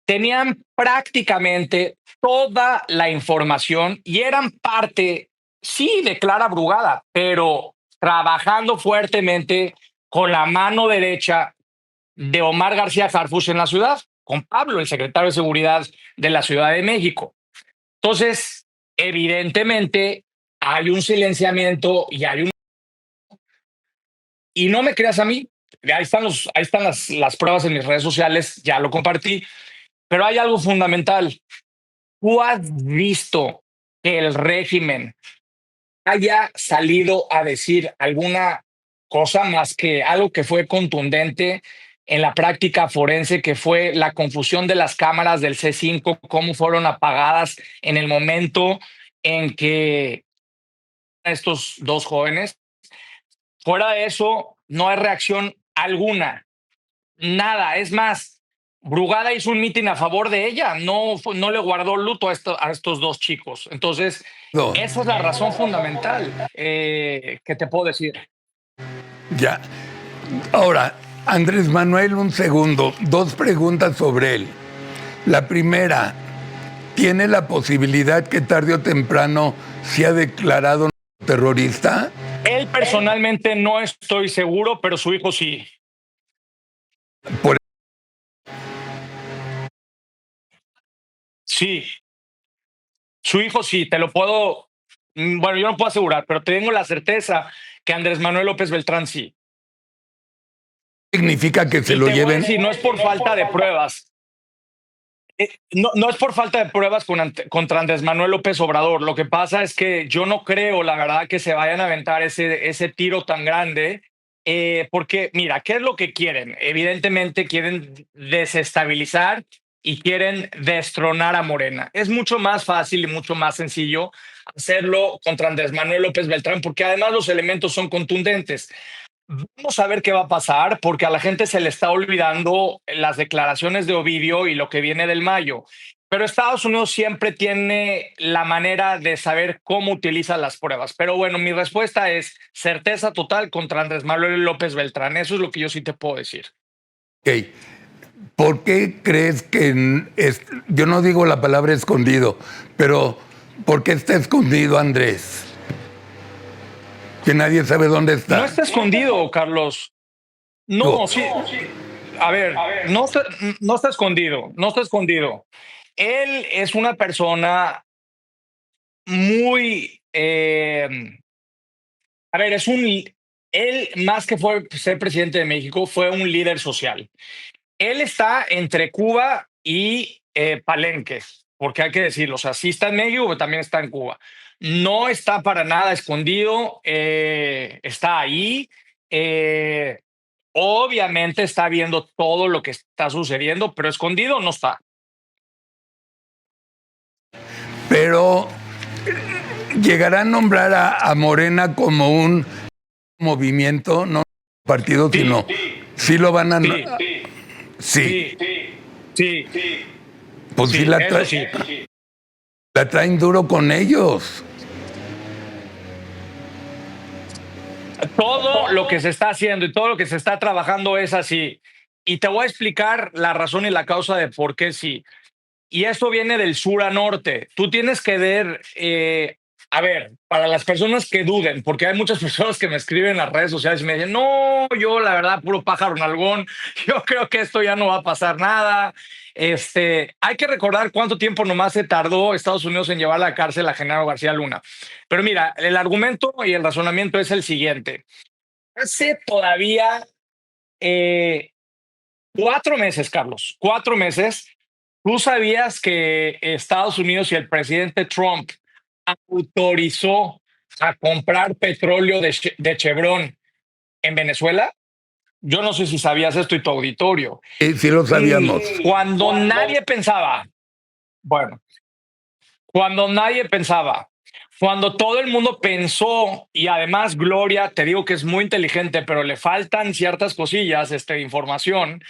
tenían prácticamente toda la información y eran parte, sí, de Clara Brugada, pero trabajando fuertemente con la mano derecha de Omar García Harfuch en la ciudad, con Pablo, el secretario de Seguridad de la Ciudad de México. Entonces, evidentemente, hay un silenciamiento y hay un... Y no me creas a mí, ahí están las pruebas en mis redes sociales, ya lo compartí, pero hay algo fundamental. ¿Tú has visto que el régimen haya salido a decir alguna cosa más que algo que fue contundente en la práctica forense, que fue la confusión de las cámaras del C5, cómo fueron apagadas en el momento en que estos dos jóvenes? Fuera de eso, no hay reacción alguna, nada. Es más, Brugada hizo un mitin a favor de ella, no le guardó luto a estos dos chicos. Entonces, No, esa es la razón fundamental que te puedo decir. ya. Ahora, Andrés Manuel, un segundo. Dos preguntas sobre él. La primera, ¿tiene la posibilidad que tarde o temprano sea declarado terrorista? Él personalmente no estoy seguro, pero su hijo sí. Por Sí, su hijo sí, te lo puedo. Bueno, yo no puedo asegurar, pero tengo la certeza que Andrés Manuel López Beltrán sí. significa que se Y lo te voy a lleven. decir, no es por falta de pruebas. No es por falta de pruebas contra Andrés Manuel López Obrador. Lo que pasa es que yo no creo, la verdad, que se vayan a aventar ese tiro tan grande. Porque, mira, ¿qué es lo que quieren? Evidentemente quieren desestabilizar y quieren destronar a Morena. Es mucho más fácil y mucho más sencillo hacerlo contra Andrés Manuel López Beltrán, porque además los elementos son contundentes. Vamos a ver qué va a pasar, porque a la gente se le está olvidando las declaraciones de Ovidio y lo que viene del Mayo. Pero Estados Unidos siempre tiene la manera de saber cómo utiliza las pruebas. Pero bueno, mi respuesta es certeza total contra Andrés Manuel López Beltrán. Eso es lo que yo sí te puedo decir. Ok. ¿Por qué crees que yo no digo la palabra escondido, pero ¿por qué está escondido Andrés? Que nadie sabe dónde No está. está escondido, Carlos. Digo, No, sí. A ver, no está escondido, no está escondido. Él es una persona muy, a ver, Él, más que fue ser presidente de México, fue un líder social. Él está entre Cuba y Palenque, porque hay que decirlo, o sea, sí está en México, pero también está en Cuba. No está para nada escondido, está ahí. eh, Obviamente está viendo todo lo que está sucediendo, pero escondido no está. Pero llegará a nombrar a Morena como un movimiento, no un partido, sino Sí, sí lo van a... sí, Sí, sí, sí, pues sí sí, eso sí. la traen duro con ellos. Todo lo que se está haciendo y todo lo que se está trabajando es así. Y te voy a explicar la razón y la causa de por qué sí. Y esto viene del sur a norte. Tú tienes que ver, a ver, para las personas que duden, porque hay muchas personas que me escriben en las redes sociales y me dicen, no, yo la verdad, puro pájaro nalgón, yo creo que esto ya no va a pasar nada. Hay que recordar cuánto tiempo nomás se tardó Estados Unidos en llevar a la cárcel a Genaro García Luna. Pero mira, el argumento y el razonamiento es el siguiente. Hace todavía eh, 4 meses, Carlos, 4 meses. ¿Tú sabías que Estados Unidos y el presidente Trump autorizó a comprar petróleo de Chevron en Venezuela? Yo no sé si sabías esto y tu auditorio. Sí lo sabíamos. Y cuando nadie pensaba, bueno, cuando nadie pensaba, cuando todo el mundo pensó, y además Gloria, te digo que es muy inteligente, pero le faltan ciertas cosillas, información.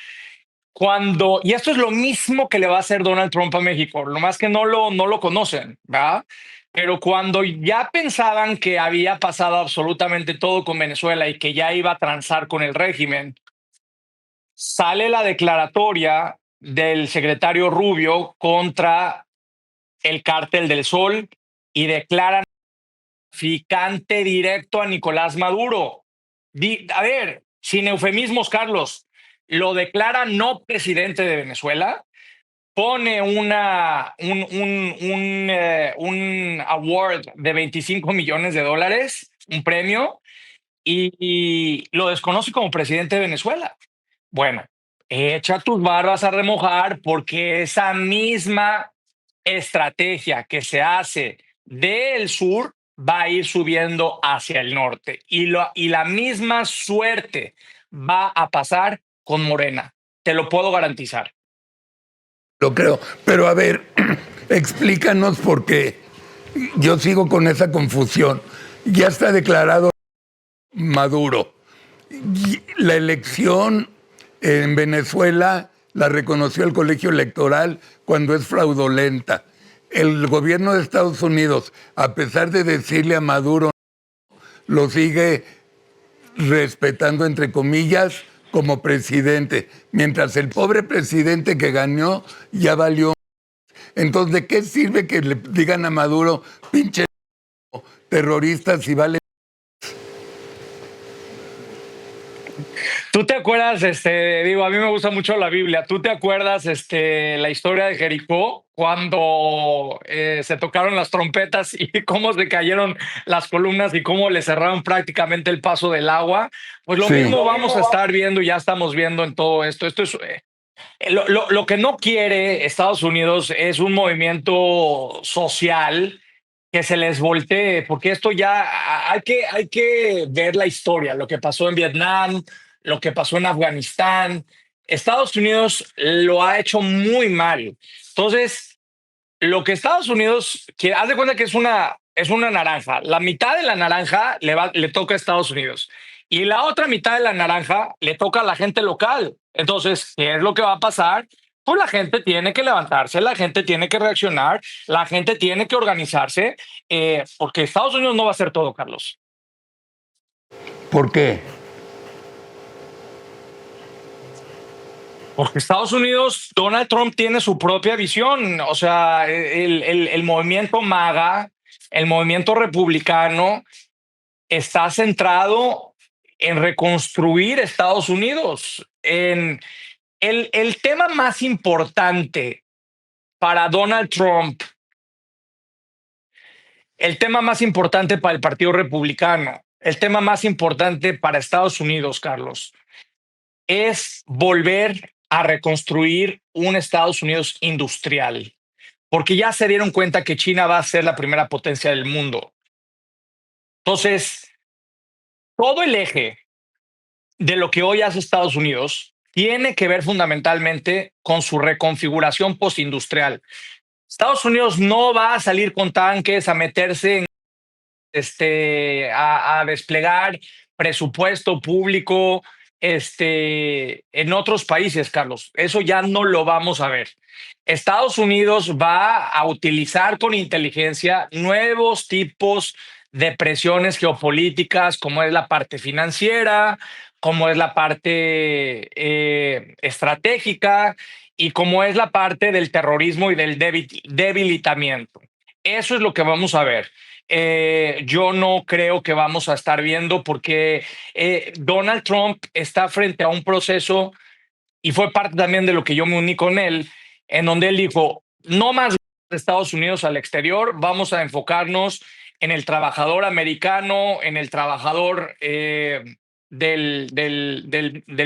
Y esto es lo mismo que le va a hacer Donald Trump a México, lo más que no lo conocen, ¿verdad? Pero cuando ya pensaban que había pasado absolutamente todo con Venezuela y que ya iba a transar con el régimen, sale la declaratoria del secretario Rubio contra el Cártel del Sol y declaran traficante directo a Nicolás Maduro. A ver, sin eufemismos, Carlos, lo declara no presidente de Venezuela, pone un award de $25 millones, un premio, y lo desconoce como presidente de Venezuela. Bueno, echa tus barbas a remojar porque esa misma estrategia que se hace del sur va a ir subiendo hacia el norte y la misma suerte va a pasar con Morena. Te lo puedo garantizar. Lo creo. Pero a ver, explícanos por qué. Yo sigo con esa confusión. Ya está declarado Maduro. La elección en Venezuela la reconoció el colegio electoral cuando es fraudulenta. El gobierno de Estados Unidos, a pesar de decirle a Maduro, lo sigue respetando, entre comillas, como presidente, mientras el pobre presidente que ganó ya valió. Entonces, ¿de qué sirve que le digan a Maduro, pinche terrorista, si vale? ¿Tú te acuerdas, digo, a mí me gusta mucho la Biblia, ¿tú te acuerdas, la historia de Jericó cuando se tocaron las trompetas y cómo se cayeron las columnas y cómo le cerraron prácticamente el paso del agua? Pues lo Sí. mismo vamos a estar viendo, ya estamos viendo en todo esto. Esto es lo que no quiere Estados Unidos es un movimiento social que se les voltee, porque esto ya hay que ver la historia, lo que pasó en Vietnam, lo que pasó en Afganistán. Estados Unidos lo ha hecho muy mal. Entonces, lo que Estados Unidos quiere, haz de cuenta que es una naranja. La mitad de la naranja le toca a Estados Unidos y la otra mitad de la naranja le toca a la gente local. Entonces, ¿qué es lo que va a pasar? Pues la gente tiene que levantarse, la gente tiene que reaccionar, la gente tiene que organizarse, porque Estados Unidos no va a hacer todo, Carlos. ¿Por qué? Porque Estados Unidos, Donald Trump tiene su propia visión. O sea, el movimiento MAGA, el movimiento republicano, está centrado en reconstruir Estados Unidos. El tema más importante para Donald Trump, el tema más importante para el Partido Republicano el tema más importante para Estados Unidos, Carlos, es volver a reconstruir un Estados Unidos industrial, porque ya se dieron cuenta que China va a ser la primera potencia del mundo. Entonces, todo el eje de lo que hoy hace Estados Unidos tiene que ver fundamentalmente con su reconfiguración postindustrial. Estados Unidos no va a salir con tanques a meterse en a desplegar presupuesto público en otros países, Carlos. Eso ya no lo vamos a ver. Estados Unidos va a utilizar con inteligencia nuevos tipos de presiones geopolíticas, como es la parte financiera, como es la parte estratégica y como es la parte del terrorismo y del debilitamiento. Eso es lo que vamos a ver. Yo no creo que vamos a estar viendo porque Donald Trump está frente a un proceso y fue parte también de lo que yo me uní con él, en donde él dijo, no más de Estados Unidos al exterior, vamos a enfocarnos en el trabajador americano, en el trabajador del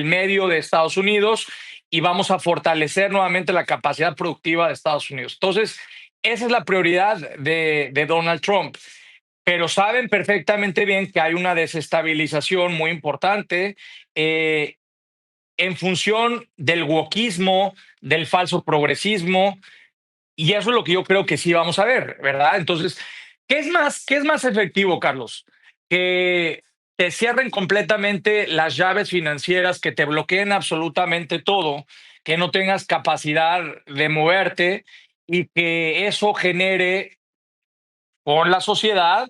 medio de Estados Unidos y vamos a fortalecer nuevamente la capacidad productiva de Estados Unidos. Entonces, esa es la prioridad de Donald Trump, pero saben perfectamente bien que hay una desestabilización muy importante en función del wokismo, del falso progresismo, y eso es lo que yo creo que sí vamos a ver, ¿verdad? Entonces, qué es más efectivo, Carlos? Que te cierren completamente las llaves financieras, que te bloqueen absolutamente todo, que no tengas capacidad de moverte y que eso genere con la sociedad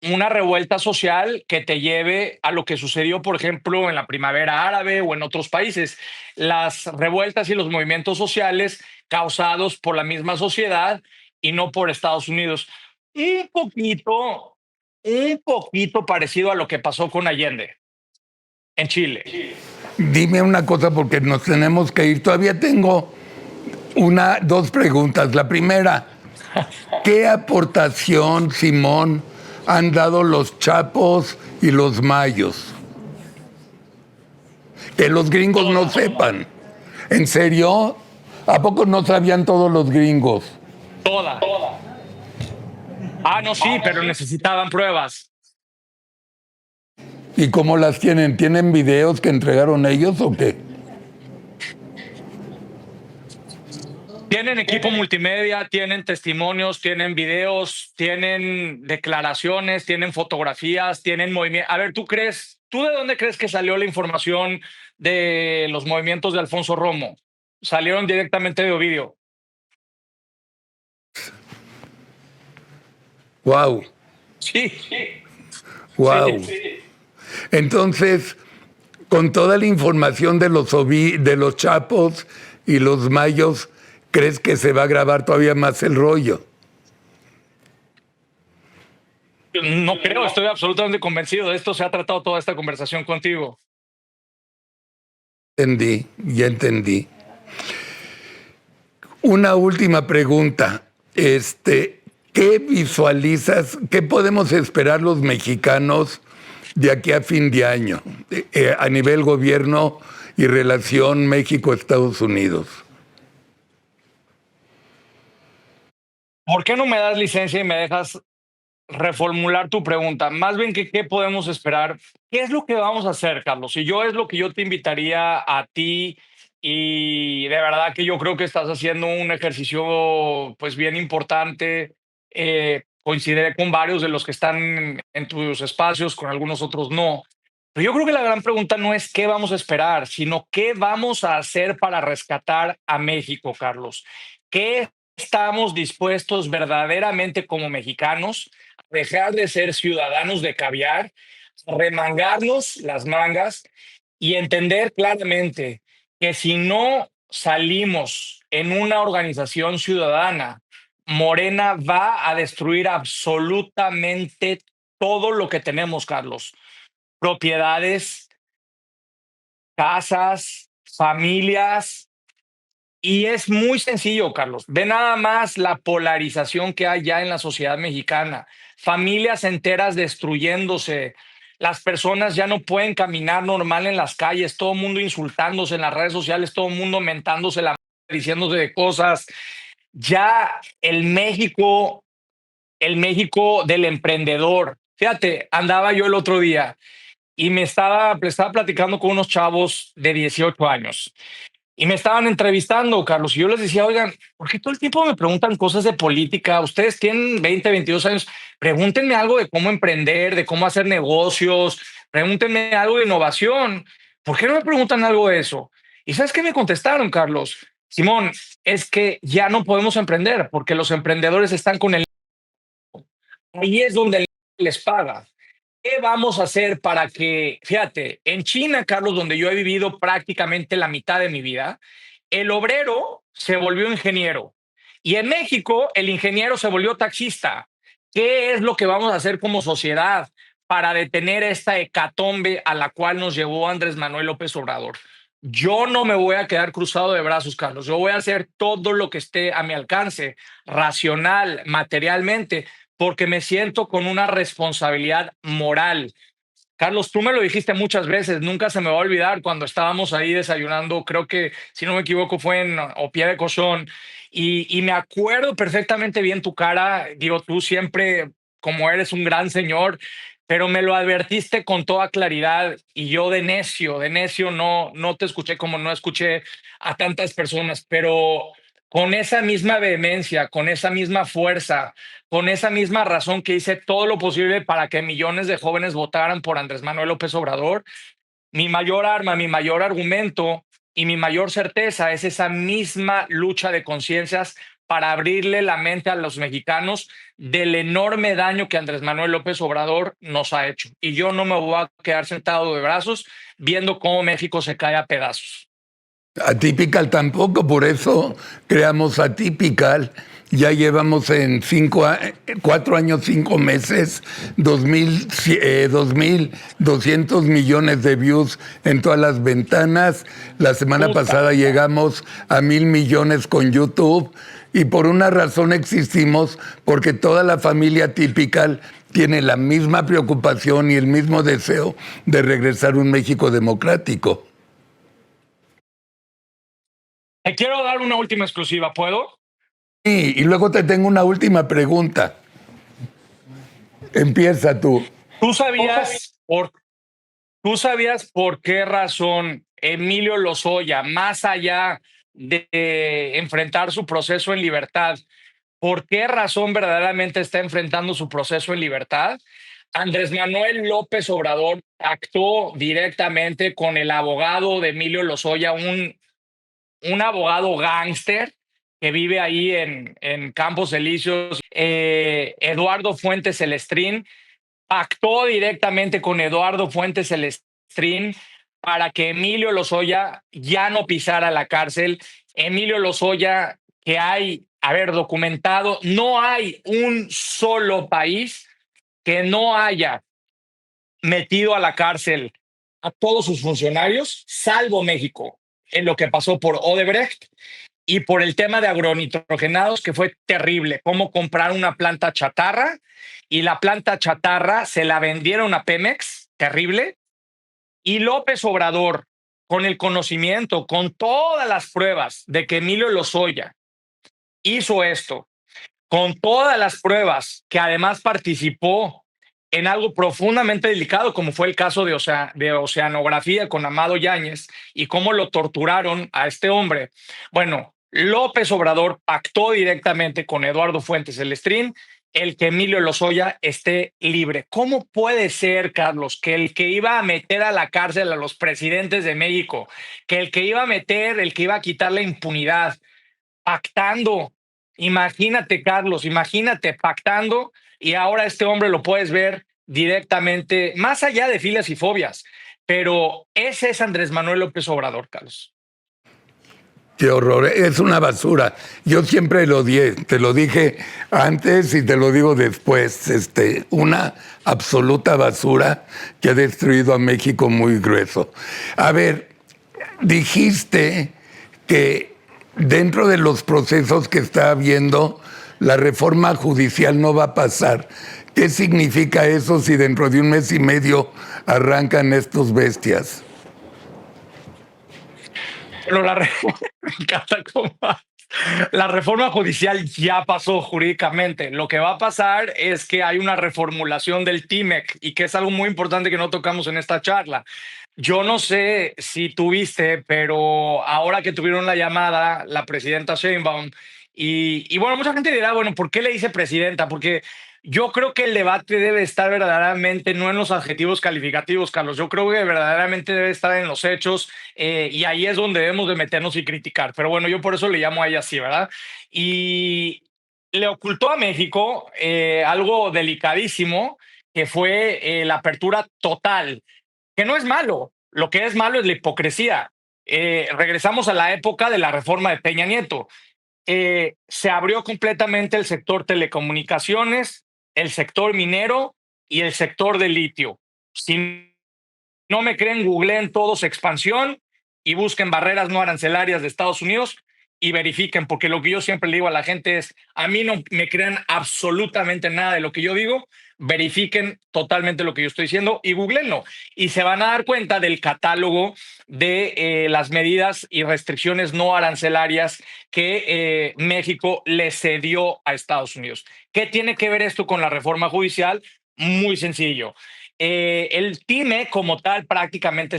una revuelta social que te lleve a lo que sucedió, por ejemplo, en la primavera árabe o en otros países. Las revueltas y los movimientos sociales causados por la misma sociedad y no por Estados Unidos. Un poquito, un poquito parecido a lo que pasó con Allende en Chile. Dime una cosa porque nos tenemos que ir. Todavía tengo dos preguntas. La primera, ¿qué aportación, Simón, han dado los Chapos y los Mayos? Que los gringos no sepan. ¿En serio? ¿A poco no sabían todos los gringos? Toda. Ah, no, sí, pero necesitaban pruebas. ¿Y cómo las tienen? ¿Tienen videos que entregaron ellos o qué? Tienen equipo multimedia, tienen testimonios, tienen videos, tienen declaraciones, tienen fotografías, tienen movimientos. A ver, ¿tú de dónde crees que salió la información de los movimientos de Alfonso Romo? Salieron directamente de Ovidio. Wow, Sí, wow. sí. Entonces, con toda la información de los Chapos y los Mayos, ¿crees que se va a grabar todavía más el rollo? No creo, estoy absolutamente convencido de esto. Se ha tratado toda esta conversación contigo. Entendí, ya entendí. Una última pregunta. ¿Qué visualizas, qué podemos esperar los mexicanos de aquí a fin de año a nivel gobierno y relación México-Estados Unidos? ¿Por qué no me das licencia y me dejas reformular tu pregunta? Más bien que qué podemos esperar. ¿Qué es lo que vamos a hacer, Carlos? Y yo es lo que yo te invitaría a ti y de verdad que yo creo que estás haciendo un ejercicio pues bien importante. Coincidiré con varios de los que están en tus espacios, con algunos otros no. Pero yo creo que la gran pregunta no es qué vamos a esperar, sino qué vamos a hacer para rescatar a México, Carlos. ¿Qué estamos dispuestos verdaderamente como mexicanos a dejar de ser ciudadanos de caviar, a remangarnos las mangas y entender claramente que si no salimos en una organización ciudadana, Morena va a destruir absolutamente todo lo que tenemos, Carlos? Propiedades, casas, familias. Y es muy sencillo, Carlos. Ve nada más la polarización que hay ya en la sociedad mexicana. Familias enteras destruyéndose, las personas ya no pueden caminar normal en las calles, todo el mundo insultándose en las redes sociales, todo el mundo mentándose la madre, diciéndose de cosas. Ya el México, el México del emprendedor. Fíjate, andaba yo el otro día y estaba platicando con unos chavos de 18 años y me estaban entrevistando, Carlos, y yo les decía, oigan, ¿por qué todo el tiempo me preguntan cosas de política? Ustedes tienen 20, 22 años, pregúntenme algo de cómo emprender, de cómo hacer negocios, pregúntenme algo de innovación. ¿Por qué no me preguntan algo de eso? ¿Y sabes qué me contestaron, Carlos? Simón, es que ya no podemos emprender porque los emprendedores están con el... Ahí es donde les paga. ¿Qué vamos a hacer para que, fíjate, en China, Carlos, donde yo he vivido prácticamente la mitad de mi vida, el obrero se volvió ingeniero y en México el ingeniero se volvió taxista? ¿Qué es lo que vamos a hacer como sociedad para detener esta hecatombe a la cual nos llevó Andrés Manuel López Obrador? Yo no me voy a quedar cruzado de brazos, Carlos. Yo voy a hacer todo lo que esté a mi alcance, racional, materialmente, porque me siento con una responsabilidad moral. Carlos, tú me lo dijiste muchas veces, nunca se me va a olvidar cuando estábamos ahí desayunando, creo que, si no me equivoco, fue en Opia de Cochón, y me acuerdo perfectamente bien tu cara, digo, tú siempre, como eres un gran señor, pero me lo advertiste con toda claridad y yo de necio no te escuché como no escuché a tantas personas, pero con esa misma vehemencia, con esa misma fuerza, con esa misma razón que hice todo lo posible para que millones de jóvenes votaran por Andrés Manuel López Obrador, mi mayor arma, mi mayor argumento y mi mayor certeza es esa misma lucha de conciencias para abrirle la mente a los mexicanos del enorme daño que Andrés Manuel López Obrador nos ha hecho. Y yo no me voy a quedar sentado de brazos viendo cómo México se cae a pedazos. Atypical tampoco, por eso creamos Atypical. Ya llevamos en 4 años, 5 meses, 2.200 millones de views en todas las ventanas. La semana pasada llegamos a 1.000 millones con YouTube. Y por una razón existimos, porque toda la familia Atypical tiene la misma preocupación y el mismo deseo de regresar a un México democrático. Te quiero dar una última exclusiva, ¿puedo? Sí, y luego te tengo una última pregunta. Empieza tú. ¿Tú sabías por qué razón Emilio Lozoya, más allá de enfrentar su proceso en libertad, por qué razón verdaderamente está enfrentando su proceso en libertad? Andrés Manuel López Obrador actuó directamente con el abogado de Emilio Lozoya, un abogado gángster que vive ahí en Campos Elíseos, Eduardo Fuentes Celestrín, pactó directamente con Eduardo Fuentes Celestrín para que Emilio Lozoya ya no pisara la cárcel. Emilio Lozoya, que hay, a ver, documentado, no hay un solo país que no haya metido a la cárcel a todos sus funcionarios, salvo México, en lo que pasó por Odebrecht y por el tema de agronitrogenados, que fue terrible, cómo comprar una planta chatarra y la planta chatarra se la vendieron a Pemex, terrible, y López Obrador, con el conocimiento, con todas las pruebas de que Emilio Lozoya hizo esto, con todas las pruebas que además participó en algo profundamente delicado, como fue el caso de Oceanografía con Amado Yáñez y cómo lo torturaron a este hombre. Bueno, López Obrador pactó directamente con Eduardo Fuentes Celestrín el que Emilio Lozoya esté libre. ¿Cómo puede ser, Carlos, que el que iba a meter a la cárcel a los presidentes de México, que el que iba a quitar la impunidad, pactando? Imagínate, Carlos, imagínate pactando, y ahora este hombre lo puedes ver directamente, más allá de filias y fobias, pero ese es Andrés Manuel López Obrador, Carlos. Qué horror, es una basura. Yo siempre lo odié, te lo dije antes y te lo digo después, una absoluta basura que ha destruido a México muy grueso. A ver, dijiste que dentro de los procesos que está habiendo, la reforma judicial no va a pasar. ¿Qué significa eso si dentro de un mes y medio arrancan estos bestias? Pero me encanta cómo la reforma judicial ya pasó jurídicamente. Lo que va a pasar es que hay una reformulación del TIMEC y que es algo muy importante que no tocamos en esta charla. Yo no sé si tuviste, pero ahora que tuvieron la llamada, la presidenta Sheinbaum, y bueno, mucha gente dirá, bueno, ¿por qué le dice presidenta? Porque yo creo que el debate debe estar verdaderamente no en los adjetivos calificativos, Carlos. Yo creo que verdaderamente debe estar en los hechos y ahí es donde debemos de meternos y criticar. Pero bueno, yo por eso le llamo a ella así, ¿verdad? Y le ocultó a México algo delicadísimo que fue la apertura total, que no es malo. Lo que es malo es la hipocresía. Regresamos a la época de la reforma de Peña Nieto. Se abrió completamente el sector telecomunicaciones, el sector minero y el sector de litio. Si no me creen, googleen todos expansión y busquen barreras no arancelarias de Estados Unidos y verifiquen, porque lo que yo siempre le digo a la gente es, a mí no me crean absolutamente nada de lo que yo digo, verifiquen totalmente lo que yo estoy diciendo y googleenlo. Y se van a dar cuenta del catálogo de las medidas y restricciones no arancelarias que México le cedió a Estados Unidos. ¿Qué tiene que ver esto con la reforma judicial? Muy sencillo. El TIME como tal prácticamente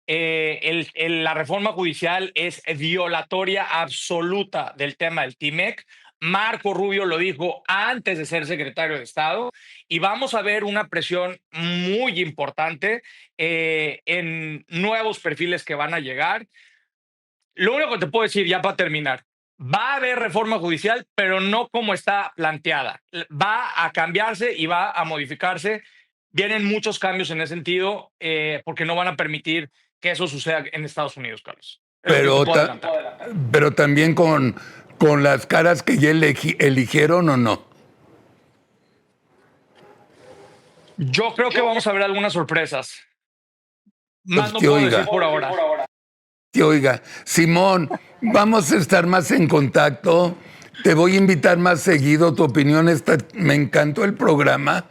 la reforma judicial es violatoria absoluta del tema del TIMEC. Marco Rubio lo dijo antes de ser secretario de Estado y vamos a ver una presión muy importante en nuevos perfiles que van a llegar. Lo único que te puedo decir ya para terminar, va a haber reforma judicial, pero no como está planteada. Va a cambiarse y va a modificarse. Vienen muchos cambios en ese sentido porque no van a permitir que eso suceda en Estados Unidos, Carlos. Pero también con las caras que ya eligieron o no. Yo creo que vamos a ver algunas sorpresas. Más Pues no que puedo oiga. decir por ahora. Que oiga, Simón, vamos a estar más en contacto. Te voy a invitar más seguido. Tu opinión está, me encantó el programa.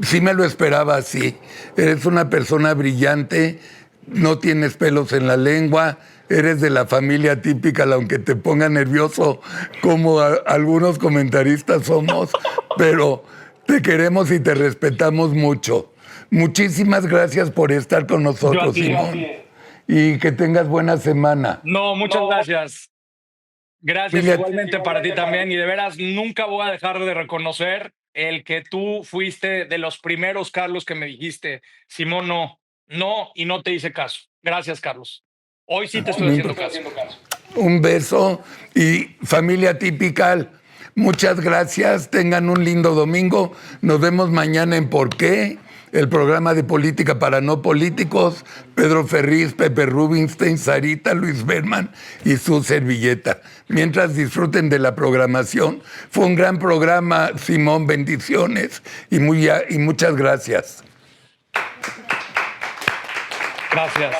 Sí me lo esperaba así. Eres una persona brillante, no tienes pelos en la lengua, eres de la familia típica, aunque te ponga nervioso, como algunos comentaristas somos, pero te queremos y te respetamos mucho. Muchísimas gracias por estar con nosotros, Simón. Y que tengas buena semana. No, muchas gracias. Gracias igualmente para ti también. Y de veras, nunca voy a dejar de reconocer el que tú fuiste de los primeros, Carlos, que me dijiste, Simón, no, y no te hice caso. Gracias, Carlos. Hoy sí te estoy haciendo caso. Un beso y familia típica, muchas gracias. Tengan un lindo domingo. Nos vemos mañana en ¿Por qué? El programa de política para no políticos. Pedro Ferriz, Pepe Rubinstein, Sarita, Luis Berman y su servilleta. Mientras disfruten de la programación. Fue un gran programa, Simón, bendiciones y muchas gracias. Gracias.